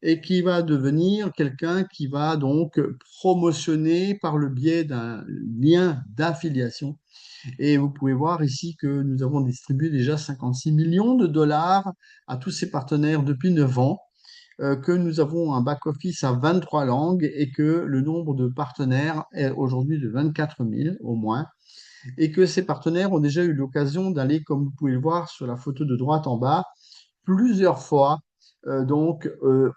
et qui va devenir quelqu'un qui va donc promotionner par le biais d'un lien d'affiliation. Et vous pouvez voir ici que nous avons distribué déjà 56 millions de dollars à tous ces partenaires depuis 9 ans, que nous avons un back-office à 23 langues et que le nombre de partenaires est aujourd'hui de 24 000 au moins, et que ces partenaires ont déjà eu l'occasion d'aller, comme vous pouvez le voir sur la photo de droite en bas, plusieurs fois donc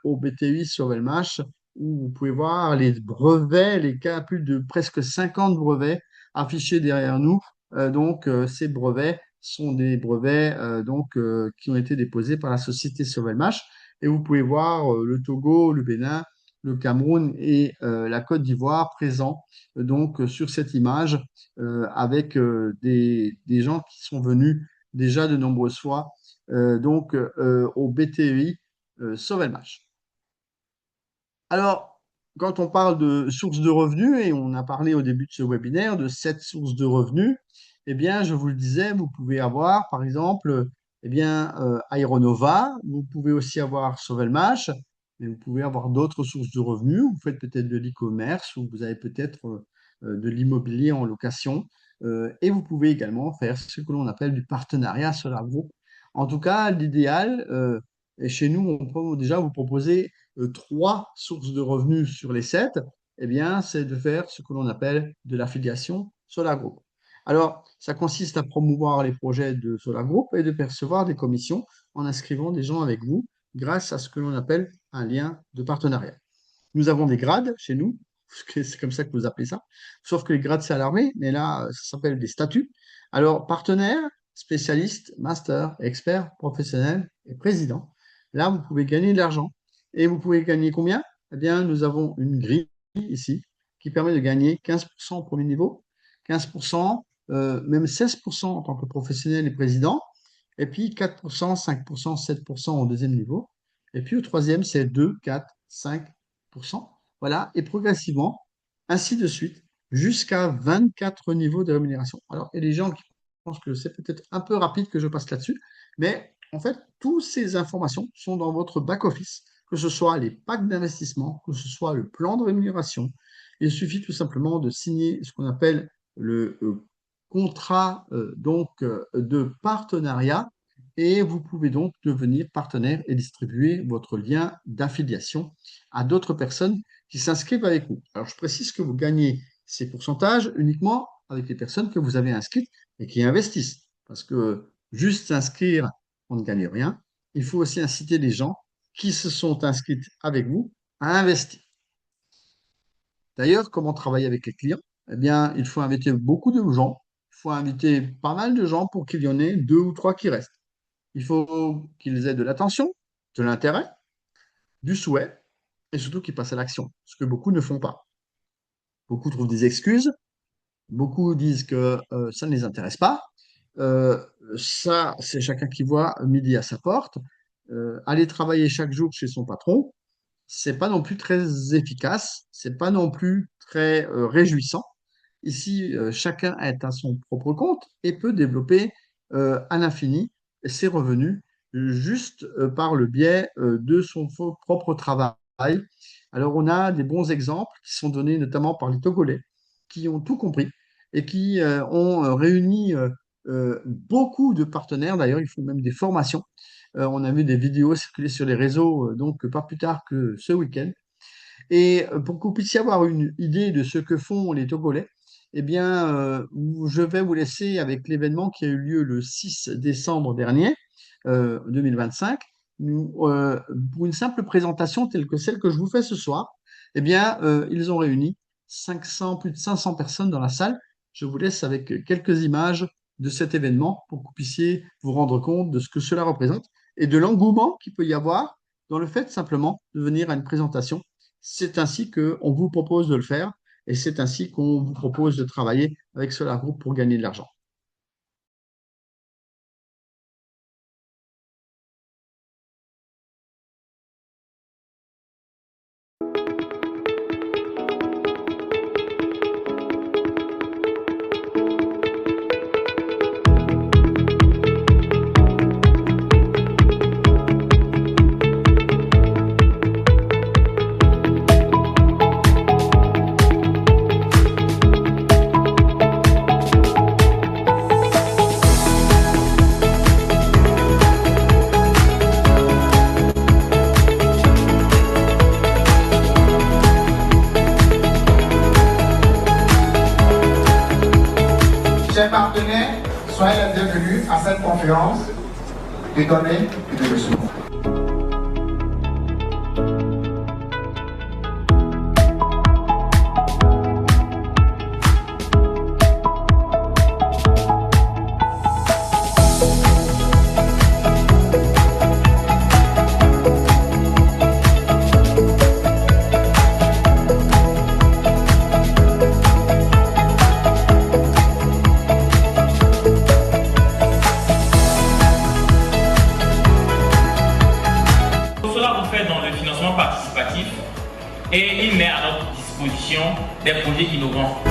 au BTI Sovelmash, où vous pouvez voir les brevets, les cas, plus de presque 50 brevets affichés derrière nous. Donc ces brevets sont des brevets qui ont été déposés par la société Sovelmash. Et vous pouvez voir le Togo, le Bénin, le Cameroun et la Côte d'Ivoire présents sur cette image avec des gens qui sont venus déjà de nombreuses fois au BTEI Sauvelmash. Alors, quand on parle de sources de revenus, et on a parlé au début de ce webinaire de 7 sources de revenus, eh bien, je vous le disais, vous pouvez avoir, par exemple, Aeronova, vous pouvez aussi avoir Sauvelmash, mais vous pouvez avoir d'autres sources de revenus. Vous faites peut-être de l'e-commerce ou vous avez peut-être de l'immobilier en location. Et vous pouvez également faire ce que l'on appelle du partenariat Solar Group. En tout cas, l'idéal, et chez nous, on peut déjà vous proposer 3 sources de revenus sur les 7, eh bien, c'est de faire ce que l'on appelle de l'affiliation Solar Group. Alors, ça consiste à promouvoir les projets de Solar Group et de percevoir des commissions en inscrivant des gens avec vous grâce à ce que l'on appelle un lien de partenariat. Nous avons des grades chez nous, c'est comme ça que vous appelez ça, sauf que les grades, c'est à l'armée, mais là, ça s'appelle des statuts. Alors, partenaire, spécialiste, master, expert, professionnel et président. Là, vous pouvez gagner de l'argent. Et vous pouvez gagner combien? Eh bien, nous avons une grille ici qui permet de gagner 15% au premier niveau, 15%, même 16% en tant que professionnel et président, et puis 4%, 5%, 7% au deuxième niveau. Et puis au troisième, c'est 2, 4, 5%. Voilà, et progressivement, ainsi de suite, jusqu'à 24 niveaux de rémunération. Alors, il y a des gens qui pensent que c'est peut-être un peu rapide que je passe là-dessus, mais en fait, toutes ces informations sont dans votre back-office, que ce soit les packs d'investissement, que ce soit le plan de rémunération. Il suffit tout simplement de signer ce qu'on appelle le contrat de partenariat et vous pouvez donc devenir partenaire et distribuer votre lien d'affiliation à d'autres personnes qui s'inscrivent avec vous. Alors, je précise que vous gagnez ces pourcentages uniquement avec les personnes que vous avez inscrites et qui investissent. Parce que juste s'inscrire, on ne gagne rien. Il faut aussi inciter les gens qui se sont inscrits avec vous à investir. D'ailleurs, comment travailler avec les clients? Eh bien, il faut inviter beaucoup de gens. Il faut inviter pas mal de gens pour qu'il y en ait 2 ou 3 qui restent. Il faut qu'ils aient de l'attention, de l'intérêt, du souhait et surtout qu'ils passent à l'action, ce que beaucoup ne font pas. Beaucoup trouvent des excuses, beaucoup disent que ça ne les intéresse pas. Ça, c'est chacun qui voit midi à sa porte. Aller travailler chaque jour chez son patron, c'est pas non plus très efficace, c'est pas non plus très réjouissant. Ici, chacun est à son propre compte et peut développer à l'infini ses revenus juste par le biais de son propre travail. Alors, on a des bons exemples qui sont donnés notamment par les Togolais qui ont tout compris et qui ont réuni beaucoup de partenaires. D'ailleurs, ils font même des formations. On a vu des vidéos circuler sur les réseaux, donc pas plus tard que ce week-end. Et pour que vous puissiez avoir une idée de ce que font les Togolais, eh bien, je vais vous laisser avec l'événement qui a eu lieu le 6 décembre dernier, 2025. Pour une simple présentation telle que celle que je vous fais ce soir, eh bien, ils ont réuni plus de 500 personnes dans la salle. Je vous laisse avec quelques images de cet événement pour que vous puissiez vous rendre compte de ce que cela représente et de l'engouement qu'il peut y avoir dans le fait simplement de venir à une présentation. C'est ainsi qu'on vous propose de le faire et c'est ainsi qu'on vous propose de travailler avec Solar Group pour gagner de l'argent. Chers partenaires, soyez les bienvenus à cette conférence de données et de recevoir. et il met à notre disposition des projets innovants.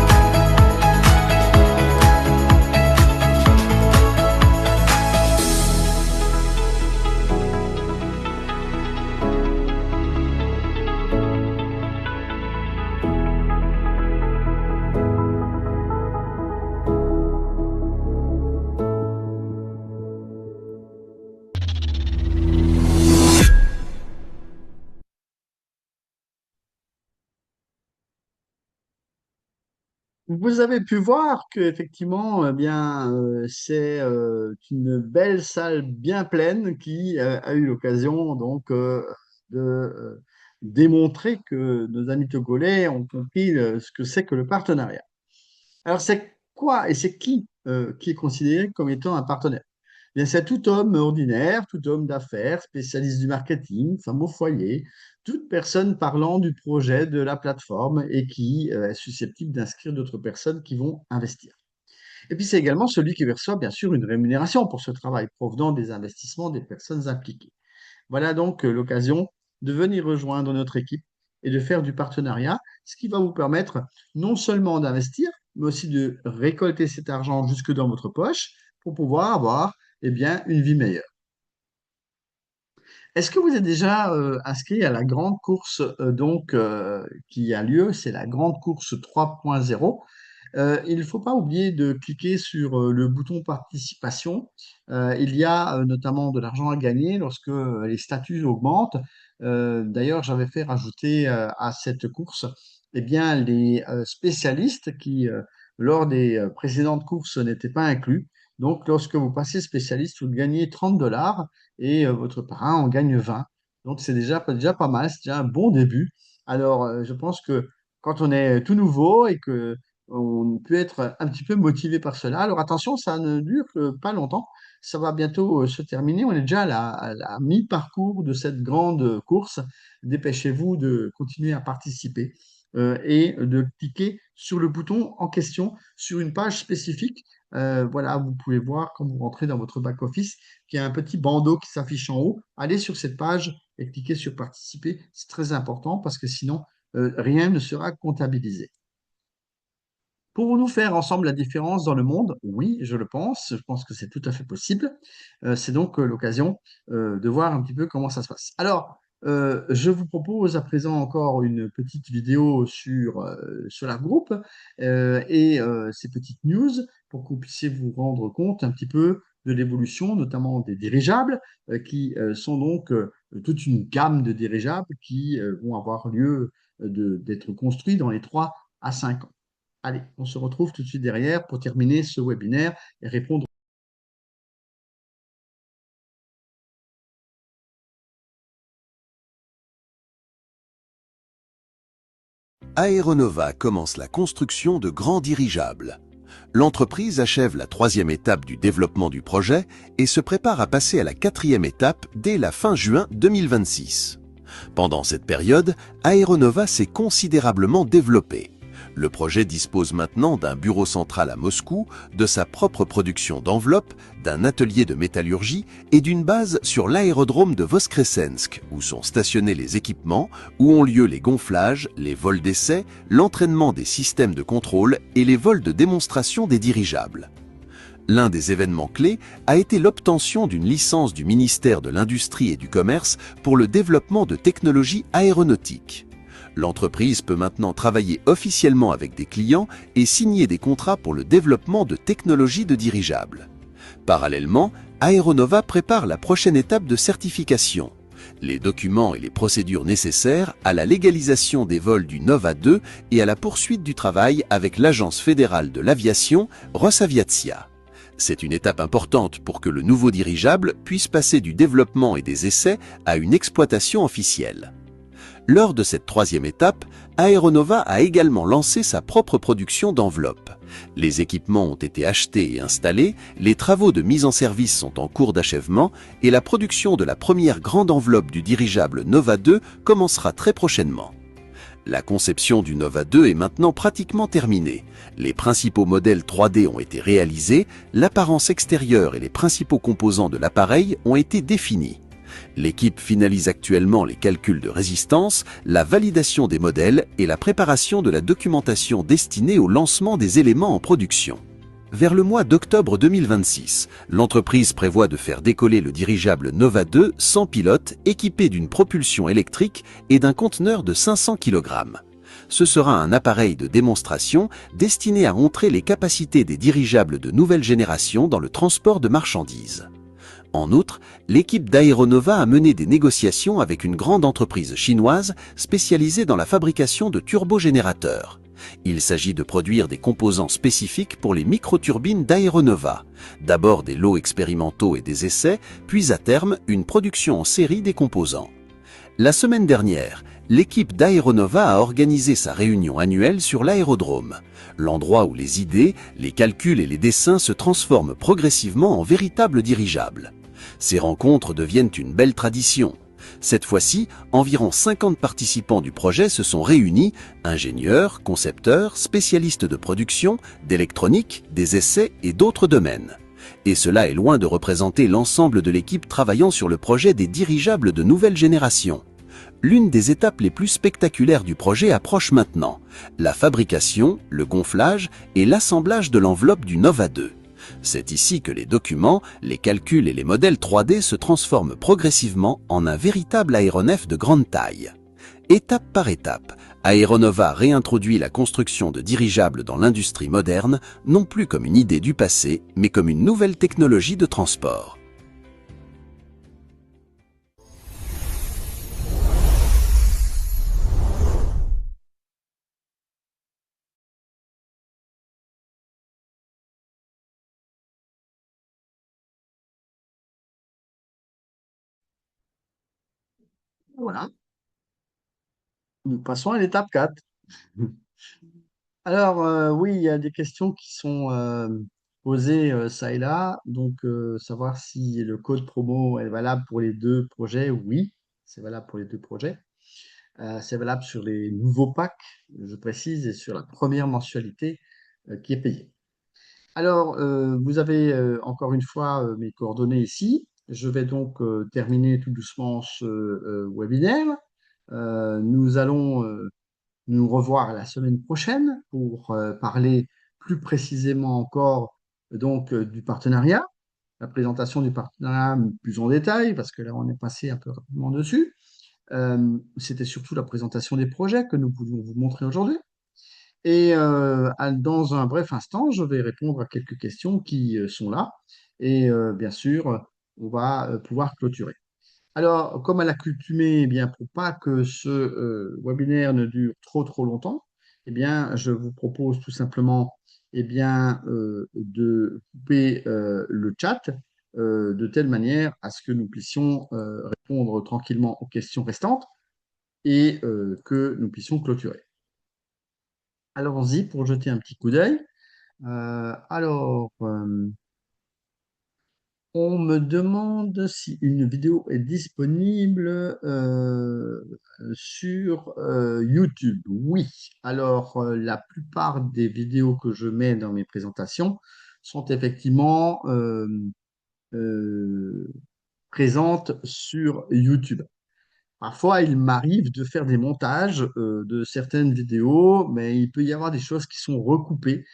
Vous avez pu voir que effectivement, c'est une belle salle bien pleine qui a eu l'occasion donc démontrer que nos amis togolais ont compris ce que c'est que le partenariat. Alors, c'est quoi et c'est qui est considéré comme étant un partenaire? Bien, c'est tout homme ordinaire, tout homme d'affaires, spécialiste du marketing, femme au foyer, toute personne parlant du projet de la plateforme et qui est susceptible d'inscrire d'autres personnes qui vont investir. Et puis, c'est également celui qui perçoit, bien sûr, une rémunération pour ce travail provenant des investissements des personnes impliquées. Voilà donc l'occasion de venir rejoindre notre équipe et de faire du partenariat, ce qui va vous permettre non seulement d'investir, mais aussi de récolter cet argent jusque dans votre poche pour pouvoir avoir une vie meilleure. Est-ce que vous êtes déjà inscrit à la grande course qui a lieu? C'est la grande course 3.0. Il ne faut pas oublier de cliquer sur le bouton participation. Il y a notamment de l'argent à gagner lorsque les statuts augmentent. D'ailleurs, j'avais fait rajouter à cette course les spécialistes qui, lors des précédentes courses, n'étaient pas inclus. Donc, lorsque vous passez spécialiste, vous gagnez 30 dollars et votre parrain en gagne 20. Donc, c'est déjà pas mal, c'est déjà un bon début. Alors, je pense que quand on est tout nouveau et que on peut être un petit peu motivé par cela. Alors attention, ça ne dure pas longtemps. Ça va bientôt se terminer. On est déjà à la mi-parcours de cette grande course. Dépêchez-vous de continuer à participer et de cliquer sur le bouton en question sur une page spécifique. Voilà, vous pouvez voir quand vous rentrez dans votre back-office qu'il y a un petit bandeau qui s'affiche en haut. Allez sur cette page et cliquez sur participer. C'est très important parce que sinon, rien ne sera comptabilisé. Pouvons-nous faire ensemble la différence dans le monde? Oui, je le pense. Je pense que c'est tout à fait possible. C'est donc l'occasion de voir un petit peu comment ça se passe. Alors, je vous propose à présent encore une petite vidéo sur la groupe et ces petites news pour que vous puissiez vous rendre compte un petit peu de l'évolution, notamment des dirigeables, qui sont donc toute une gamme de dirigeables qui vont avoir lieu d'être construits dans les 3 à 5 ans. Allez, on se retrouve tout de suite derrière pour terminer ce webinaire et répondre. Aeronova commence la construction de grands dirigeables. L'entreprise achève la 3e étape du développement du projet et se prépare à passer à la 4e étape dès la fin juin 2026. Pendant cette période, Aeronova s'est considérablement développé. Le projet dispose maintenant d'un bureau central à Moscou, de sa propre production d'enveloppes, d'un atelier de métallurgie et d'une base sur l'aérodrome de Voskresensk, où sont stationnés les équipements, où ont lieu les gonflages, les vols d'essai, l'entraînement des systèmes de contrôle et les vols de démonstration des dirigeables. L'un des événements clés a été l'obtention d'une licence du ministère de l'Industrie et du Commerce pour le développement de technologies aéronautiques. L'entreprise peut maintenant travailler officiellement avec des clients et signer des contrats pour le développement de technologies de dirigeables. Parallèlement, Aeronova prépare la prochaine étape de certification. Les documents et les procédures nécessaires à la légalisation des vols du Nova 2 et à la poursuite du travail avec l'Agence fédérale de l'aviation, Rosaviatia. C'est une étape importante pour que le nouveau dirigeable puisse passer du développement et des essais à une exploitation officielle. Lors de cette 3e étape, Aeronova a également lancé sa propre production d'enveloppes. Les équipements ont été achetés et installés, les travaux de mise en service sont en cours d'achèvement et la production de la première grande enveloppe du dirigeable Nova 2 commencera très prochainement. La conception du Nova 2 est maintenant pratiquement terminée. Les principaux modèles 3D ont été réalisés, l'apparence extérieure et les principaux composants de l'appareil ont été définis. L'équipe finalise actuellement les calculs de résistance, la validation des modèles et la préparation de la documentation destinée au lancement des éléments en production. Vers le mois d'octobre 2026, l'entreprise prévoit de faire décoller le dirigeable Nova 2 sans pilote équipé d'une propulsion électrique et d'un conteneur de 500 kg. Ce sera un appareil de démonstration destiné à montrer les capacités des dirigeables de nouvelle génération dans le transport de marchandises. En outre, l'équipe d'Aeronova a mené des négociations avec une grande entreprise chinoise spécialisée dans la fabrication de turbogénérateurs. Il s'agit de produire des composants spécifiques pour les microturbines d'Aeronova. D'abord des lots expérimentaux et des essais, puis à terme une production en série des composants. La semaine dernière, l'équipe d'Aeronova a organisé sa réunion annuelle sur l'aérodrome, l'endroit où les idées, les calculs et les dessins se transforment progressivement en véritables dirigeables. Ces rencontres deviennent une belle tradition. Cette fois-ci, environ 50 participants du projet se sont réunis, ingénieurs, concepteurs, spécialistes de production, d'électronique, des essais et d'autres domaines. Et cela est loin de représenter l'ensemble de l'équipe travaillant sur le projet des dirigeables de nouvelle génération. L'une des étapes les plus spectaculaires du projet approche maintenant, la fabrication, le gonflage et l'assemblage de l'enveloppe du Nova 2. C'est ici que les documents, les calculs et les modèles 3D se transforment progressivement en un véritable aéronef de grande taille. Étape par étape, Aeronova réintroduit la construction de dirigeables dans l'industrie moderne, non plus comme une idée du passé, mais comme une nouvelle technologie de transport. Voilà, nous passons à l'étape 4. Alors, oui, il y a des questions qui sont posées ça et là. Donc, savoir si le code promo est valable pour les deux projets. Oui, c'est valable pour les deux projets. C'est valable sur les nouveaux packs, je précise, et sur la première mensualité qui est payée. Alors, vous avez encore une fois mes coordonnées ici. Je vais donc terminer tout doucement ce webinaire. Nous allons nous revoir la semaine prochaine pour parler plus précisément encore donc du partenariat, la présentation du partenariat plus en détail, parce que là on est passé un peu rapidement dessus. C'était surtout la présentation des projets que nous voulions vous montrer aujourd'hui. Et dans un bref instant, je vais répondre à quelques questions qui sont là. Et bien sûr, on va pouvoir clôturer. Alors, comme à l'accoutumée, eh bien, pour pas que ce webinaire ne dure trop longtemps, eh bien, je vous propose tout simplement eh bien, de couper le chat de telle manière à ce que nous puissions répondre tranquillement aux questions restantes et que nous puissions clôturer. Allons-y pour jeter un petit coup d'œil. Alors, on me demande si une vidéo est disponible sur YouTube. Oui. Alors, la plupart des vidéos que je mets dans mes présentations sont effectivement euh, présentes sur YouTube. Parfois, il m'arrive de faire des montages de certaines vidéos, mais il peut y avoir des choses qui sont recoupées.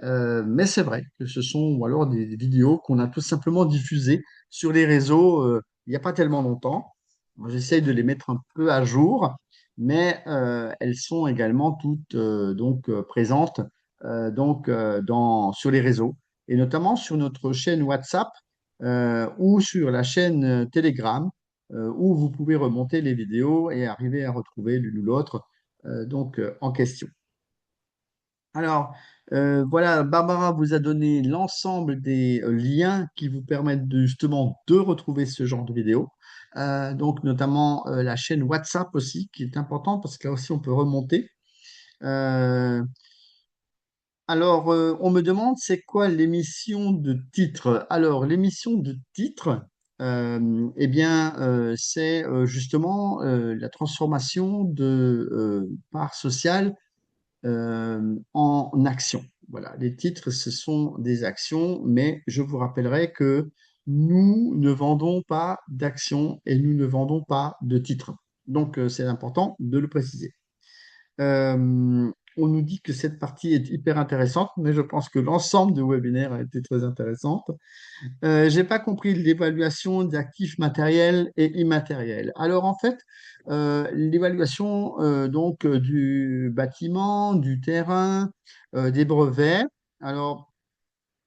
Mais c'est vrai que ce sont ou alors des vidéos qu'on a tout simplement diffusées sur les réseaux il n'y a pas tellement longtemps. Moi, j'essaye de les mettre un peu à jour, mais elles sont également toutes donc présentes sur les réseaux et notamment sur notre chaîne WhatsApp ou sur la chaîne Telegram où vous pouvez remonter les vidéos et arriver à retrouver l'une ou l'autre en question. Alors, voilà, Barbara vous a donné l'ensemble des liens qui vous permettent justement de retrouver ce genre de vidéos. Donc, notamment la chaîne WhatsApp aussi, qui est importante parce que là aussi, on peut remonter. Euh, alors, on me demande c'est quoi l'émission de titre? Alors, l'émission de titre, eh bien, c'est justement la transformation de part sociale en action. Voilà, les titres, ce sont des actions, mais je vous rappellerai que nous ne vendons pas d'actions et nous ne vendons pas de titres. Donc, c'est important de le préciser. On nous dit que cette partie est hyper intéressante, mais je pense que l'ensemble du webinaire a été très intéressante. J'ai pas compris l'évaluation d'actifs matériels et immatériels. Alors en fait, l'évaluation du bâtiment, du terrain, des brevets. Alors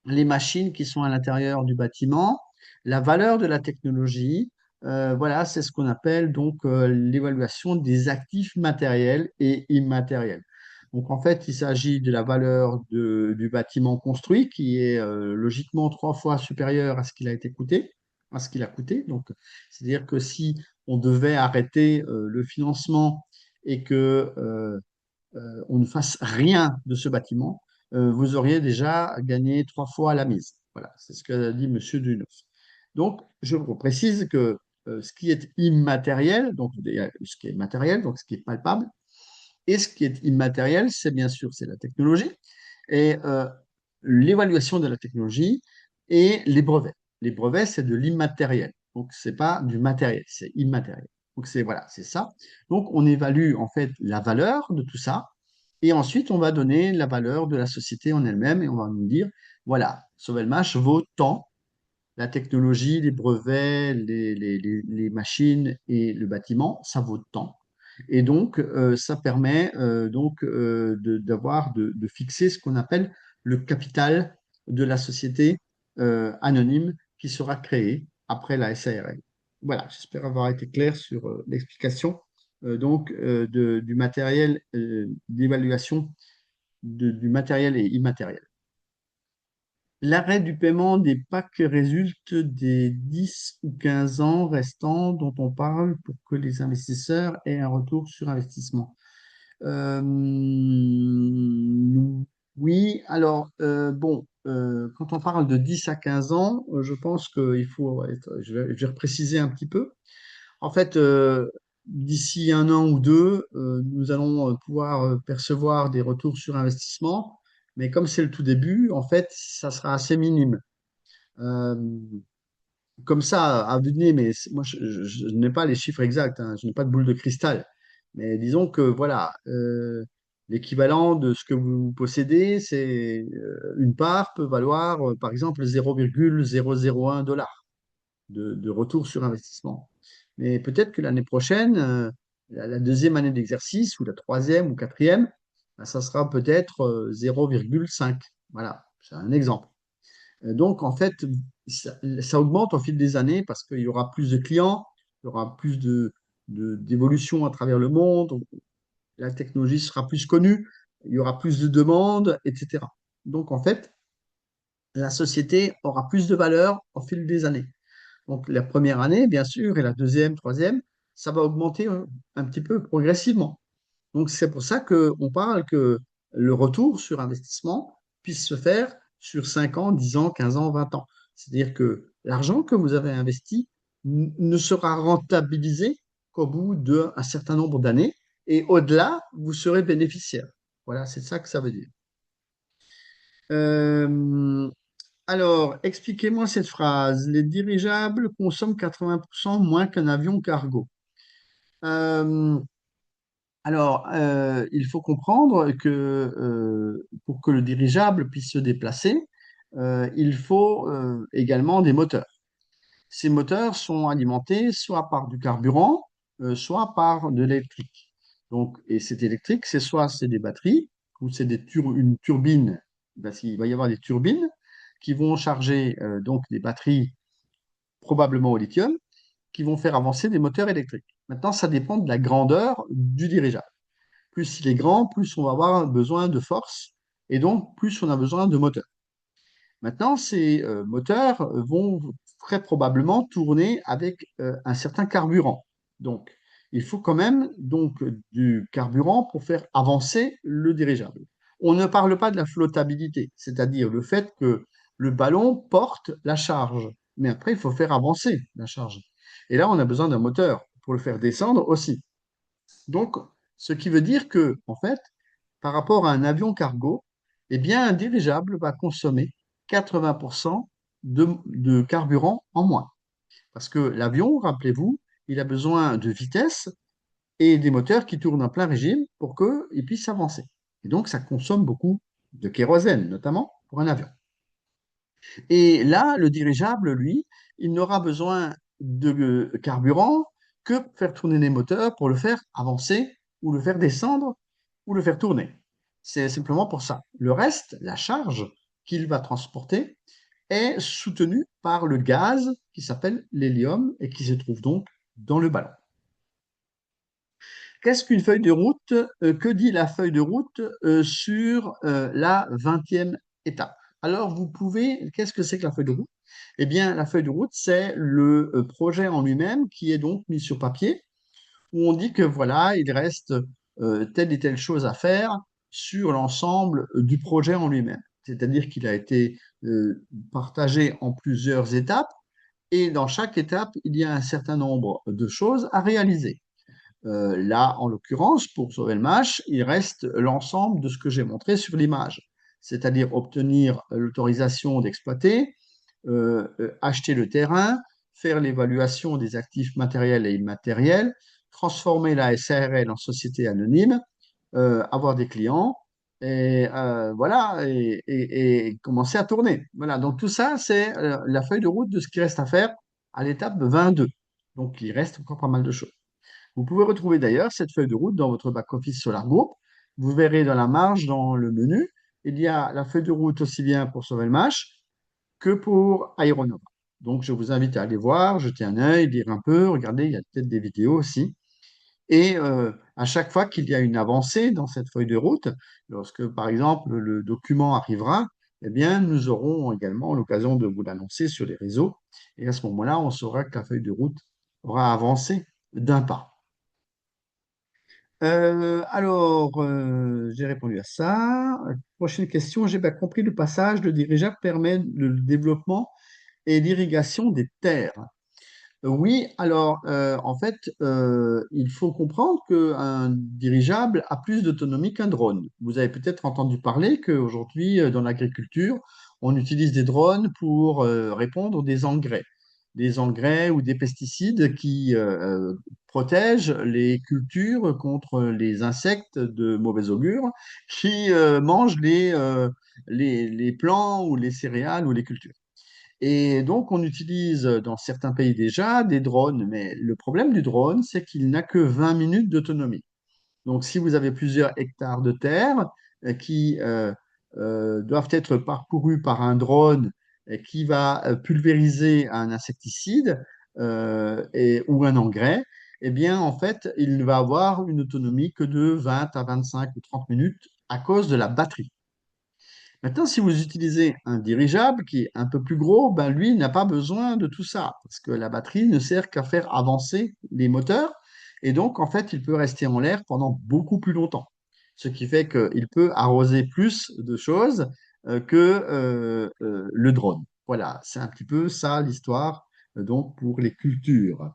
les machines qui sont à l'intérieur du bâtiment, la valeur de la technologie. Voilà, c'est ce qu'on appelle donc l'évaluation des actifs matériels et immatériels. Donc en fait, il s'agit de la valeur du bâtiment construit qui est logiquement 3 fois supérieure à ce qu'il a été coûté, à ce qu'il a coûté. Donc, c'est-à-dire que si on devait arrêter le financement et que on ne fasse rien de ce bâtiment, vous auriez déjà gagné 3 fois la mise. Voilà, c'est ce qu'a dit Monsieur Duneuf. Donc, je vous précise que ce qui est immatériel, donc ce qui est matériel, donc ce qui est palpable, et ce qui est immatériel, c'est bien sûr c'est la technologie et l'évaluation de la technologie et les brevets. Les brevets, c'est de l'immatériel. Donc, c'est pas du matériel, c'est immatériel. Donc, c'est voilà, c'est ça. Donc, on évalue en fait la valeur de tout ça et ensuite, on va donner la valeur de la société en elle-même et on va nous dire, voilà, Sovelmash vaut tant, la technologie, les brevets, les machines et le bâtiment, ça vaut tant. Et donc, ça permet de fixer ce qu'on appelle le capital de la société anonyme qui sera créée après la SARL. Voilà, j'espère avoir été clair sur l'explication du matériel, d'évaluation du matériel et immatériel. L'arrêt du paiement des packs résulte des 10 ou 15 ans restants dont on parle pour que les investisseurs aient un retour sur investissement. Euh, oui, alors, quand on parle de 10 à 15 ans, je pense qu'il faut je vais repréciser un petit peu. En fait, d'ici 1 an ou deux, nous allons pouvoir percevoir des retours sur investissement, mais comme c'est le tout début, en fait, ça sera assez minime. Euh, Comme ça, à vue de nez, mais moi, je n'ai pas les chiffres exacts, hein, je n'ai pas de boule de cristal. Mais disons que voilà, l'équivalent de ce que vous possédez, c'est une part peut valoir, par exemple, 0,001 $ de retour sur investissement. Mais peut-être que l'année prochaine, la deuxième année d'exercice, ou la troisième ou quatrième, ben, ça sera peut-être 0,5. Voilà, c'est un exemple. Donc, en fait, ça augmente au fil des années parce qu'il y aura plus de clients, il y aura plus d'évolution à travers le monde, la technologie sera plus connue, il y aura plus de demandes, etc. Donc, en fait, la société aura plus de valeur au fil des années. Donc, la première année, bien sûr, et la deuxième, troisième, ça va augmenter un petit peu progressivement. Donc, c'est pour ça qu'on parle que le retour sur investissement puisse se faire sur 5 ans, 10 ans, 15 ans, 20 ans. C'est-à-dire que l'argent que vous avez investi ne sera rentabilisé qu'au bout d'un certain nombre d'années et au-delà, vous serez bénéficiaire. Voilà, c'est ça que ça veut dire. Euh, alors, expliquez-moi cette phrase. Les dirigeables consomment 80% moins qu'un avion cargo. Euh, il faut comprendre que pour que le dirigeable puisse se déplacer, il faut également des moteurs. Ces moteurs sont alimentés soit par du carburant, soit par de l'électrique. Donc, et cet électrique, c'est des batteries ou c'est une turbine, parce qu'il va y avoir des turbines qui vont charger donc des batteries probablement au lithium, qui vont faire avancer des moteurs électriques. Maintenant, ça dépend de la grandeur du dirigeable. Plus il est grand, plus on va avoir besoin de force et donc plus on a besoin de moteurs. Maintenant, ces moteurs vont très probablement tourner avec un certain carburant. Donc, il faut quand même donc du carburant pour faire avancer le dirigeable. On ne parle pas de la flottabilité, c'est-à-dire le fait que le ballon porte la charge, mais après, il faut faire avancer la charge. Et là, on a besoin d'un moteur pour le faire descendre aussi. Donc, ce qui veut dire que, en fait, par rapport à un avion cargo, eh bien, un dirigeable va consommer 80% de carburant en moins. Parce que l'avion, rappelez-vous, il a besoin de vitesse et des moteurs qui tournent en plein régime pour qu'il puisse avancer. Et donc, ça consomme beaucoup de kérosène, notamment pour un avion. Et là, le dirigeable, lui, il n'aura besoin de carburant que pour faire tourner les moteurs pour le faire avancer ou le faire descendre ou le faire tourner. C'est simplement pour ça. Le reste, la charge qu'il va transporter, est soutenu par le gaz qui s'appelle l'hélium et qui se trouve donc dans le ballon. Qu'est-ce qu'une feuille de route? Que dit la feuille de route sur la 20e étape? Alors, qu'est-ce que c'est que la feuille de route? Eh bien, la feuille de route, c'est le projet en lui-même qui est donc mis sur papier, où on dit que voilà, il reste telle et telle chose à faire sur l'ensemble du projet en lui-même. C'est-à-dire qu'il a été partagé en plusieurs étapes, et dans chaque étape, il y a un certain nombre de choses à réaliser. Là, en l'occurrence, pour sauver le match, il reste l'ensemble de ce que j'ai montré sur l'image, c'est-à-dire obtenir l'autorisation d'exploiter, acheter le terrain, faire l'évaluation des actifs matériels et immatériels, transformer la SARL en société anonyme, avoir des clients et voilà et commencer à tourner. Voilà, donc tout ça, c'est la feuille de route de ce qui reste à faire à l'étape 22. Donc il reste encore pas mal de choses. Vous pouvez retrouver d'ailleurs cette feuille de route dans votre back-office Solar Group. Vous verrez dans la marge, dans le menu, il y a la feuille de route aussi bien pour Sauvelmash que pour Aeronova. Donc, je vous invite à aller voir, jeter un œil, lire un peu, regarder, il y a peut-être des vidéos aussi. Et à chaque fois qu'il y a une avancée dans cette feuille de route, lorsque, par exemple, le document arrivera, eh bien, nous aurons également l'occasion de vous l'annoncer sur les réseaux. Et à ce moment-là, on saura que la feuille de route aura avancé d'un pas. J'ai répondu à ça. Prochaine question, j'ai bien compris, le passage de dirigeable permet le développement et l'irrigation des terres. Oui, alors en fait, il faut comprendre qu'un dirigeable a plus d'autonomie qu'un drone. Vous avez peut-être entendu parler qu'aujourd'hui, dans l'agriculture, on utilise des drones pour répondre des engrais ou des pesticides qui protègent les cultures contre les insectes de mauvais augure qui mangent les plants ou les céréales ou les cultures. Et donc, on utilise dans certains pays déjà des drones, mais le problème du drone, c'est qu'il n'a que 20 minutes d'autonomie. Donc, si vous avez plusieurs hectares de terre qui doivent être parcourus par un drone qui va pulvériser un insecticide ou un engrais, eh bien, en fait, il ne va avoir une autonomie que de 20 à 25 ou 30 minutes à cause de la batterie. Maintenant, si vous utilisez un dirigeable qui est un peu plus gros, ben lui, il n'a pas besoin de tout ça, parce que la batterie ne sert qu'à faire avancer les moteurs, et donc, en fait, il peut rester en l'air pendant beaucoup plus longtemps. Ce qui fait qu'il peut arroser plus de choses que le drone. Voilà, c'est un petit peu ça l'histoire, donc, pour les cultures.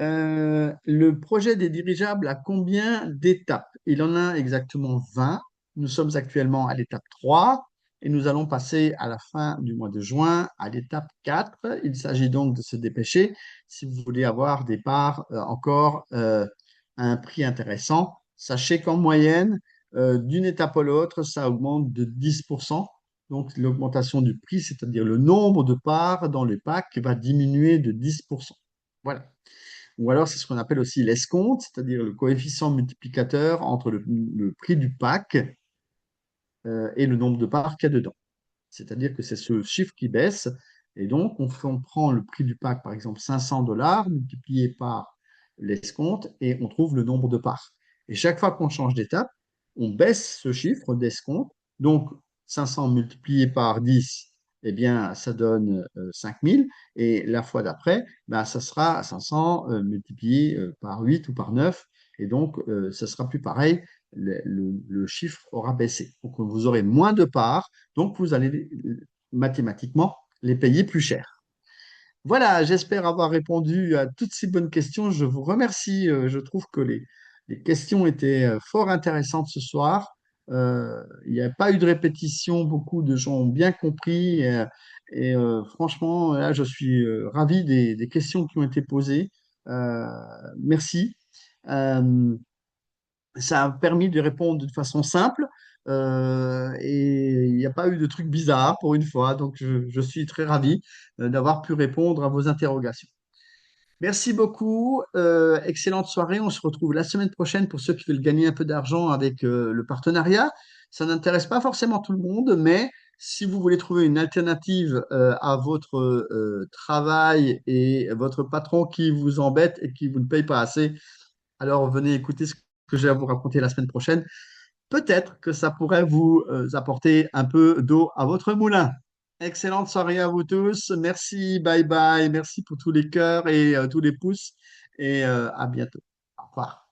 Le projet des dirigeables a combien d'étapes? Il en a exactement 20. Nous sommes actuellement à l'étape 3 et nous allons passer à la fin du mois de juin à l'étape 4. Il s'agit donc de se dépêcher si vous voulez avoir des parts encore à un prix intéressant. Sachez qu'en moyenne, d'une étape à l'autre, ça augmente de 10%. Donc l'augmentation du prix, c'est-à-dire le nombre de parts dans le pack, va diminuer de 10%. Voilà. Ou alors, c'est ce qu'on appelle aussi l'escompte, c'est-à-dire le coefficient multiplicateur entre le prix du pack et le nombre de parts qu'il y a dedans. C'est-à-dire que c'est ce chiffre qui baisse. Et donc, on prend le prix du pack, par exemple 500 $ multiplié par l'escompte et on trouve le nombre de parts. Et chaque fois qu'on change d'étape, on baisse ce chiffre d'escompte. Donc, 500 multiplié par 10, eh bien, ça donne 5000. Et la fois d'après, ben, ça sera 500 multiplié par 8 ou par 9. Et donc, ça sera plus pareil. Le chiffre aura baissé. Donc, vous aurez moins de parts. Donc, vous allez mathématiquement les payer plus cher. Voilà, j'espère avoir répondu à toutes ces bonnes questions. Je vous remercie. Je trouve que les questions étaient fort intéressantes ce soir. Il n'y a pas eu de répétition, beaucoup de gens ont bien compris. Franchement, là, je suis ravi des questions qui ont été posées. Euh, Merci. Euh, Ça a permis de répondre de façon simple et il n'y a pas eu de trucs bizarres pour une fois. Donc, je suis très ravi d'avoir pu répondre à vos interrogations. Merci beaucoup. Excellente soirée. On se retrouve la semaine prochaine pour ceux qui veulent gagner un peu d'argent avec le partenariat. Ça n'intéresse pas forcément tout le monde, mais si vous voulez trouver une alternative à votre travail et votre patron qui vous embête et qui vous ne paye pas assez, alors venez écouter ce que j'ai à vous raconter la semaine prochaine. Peut-être que ça pourrait vous apporter un peu d'eau à votre moulin. Excellente soirée à vous tous. Merci, bye bye. Merci pour tous les cœurs et tous les pouces. Et à bientôt. Au revoir.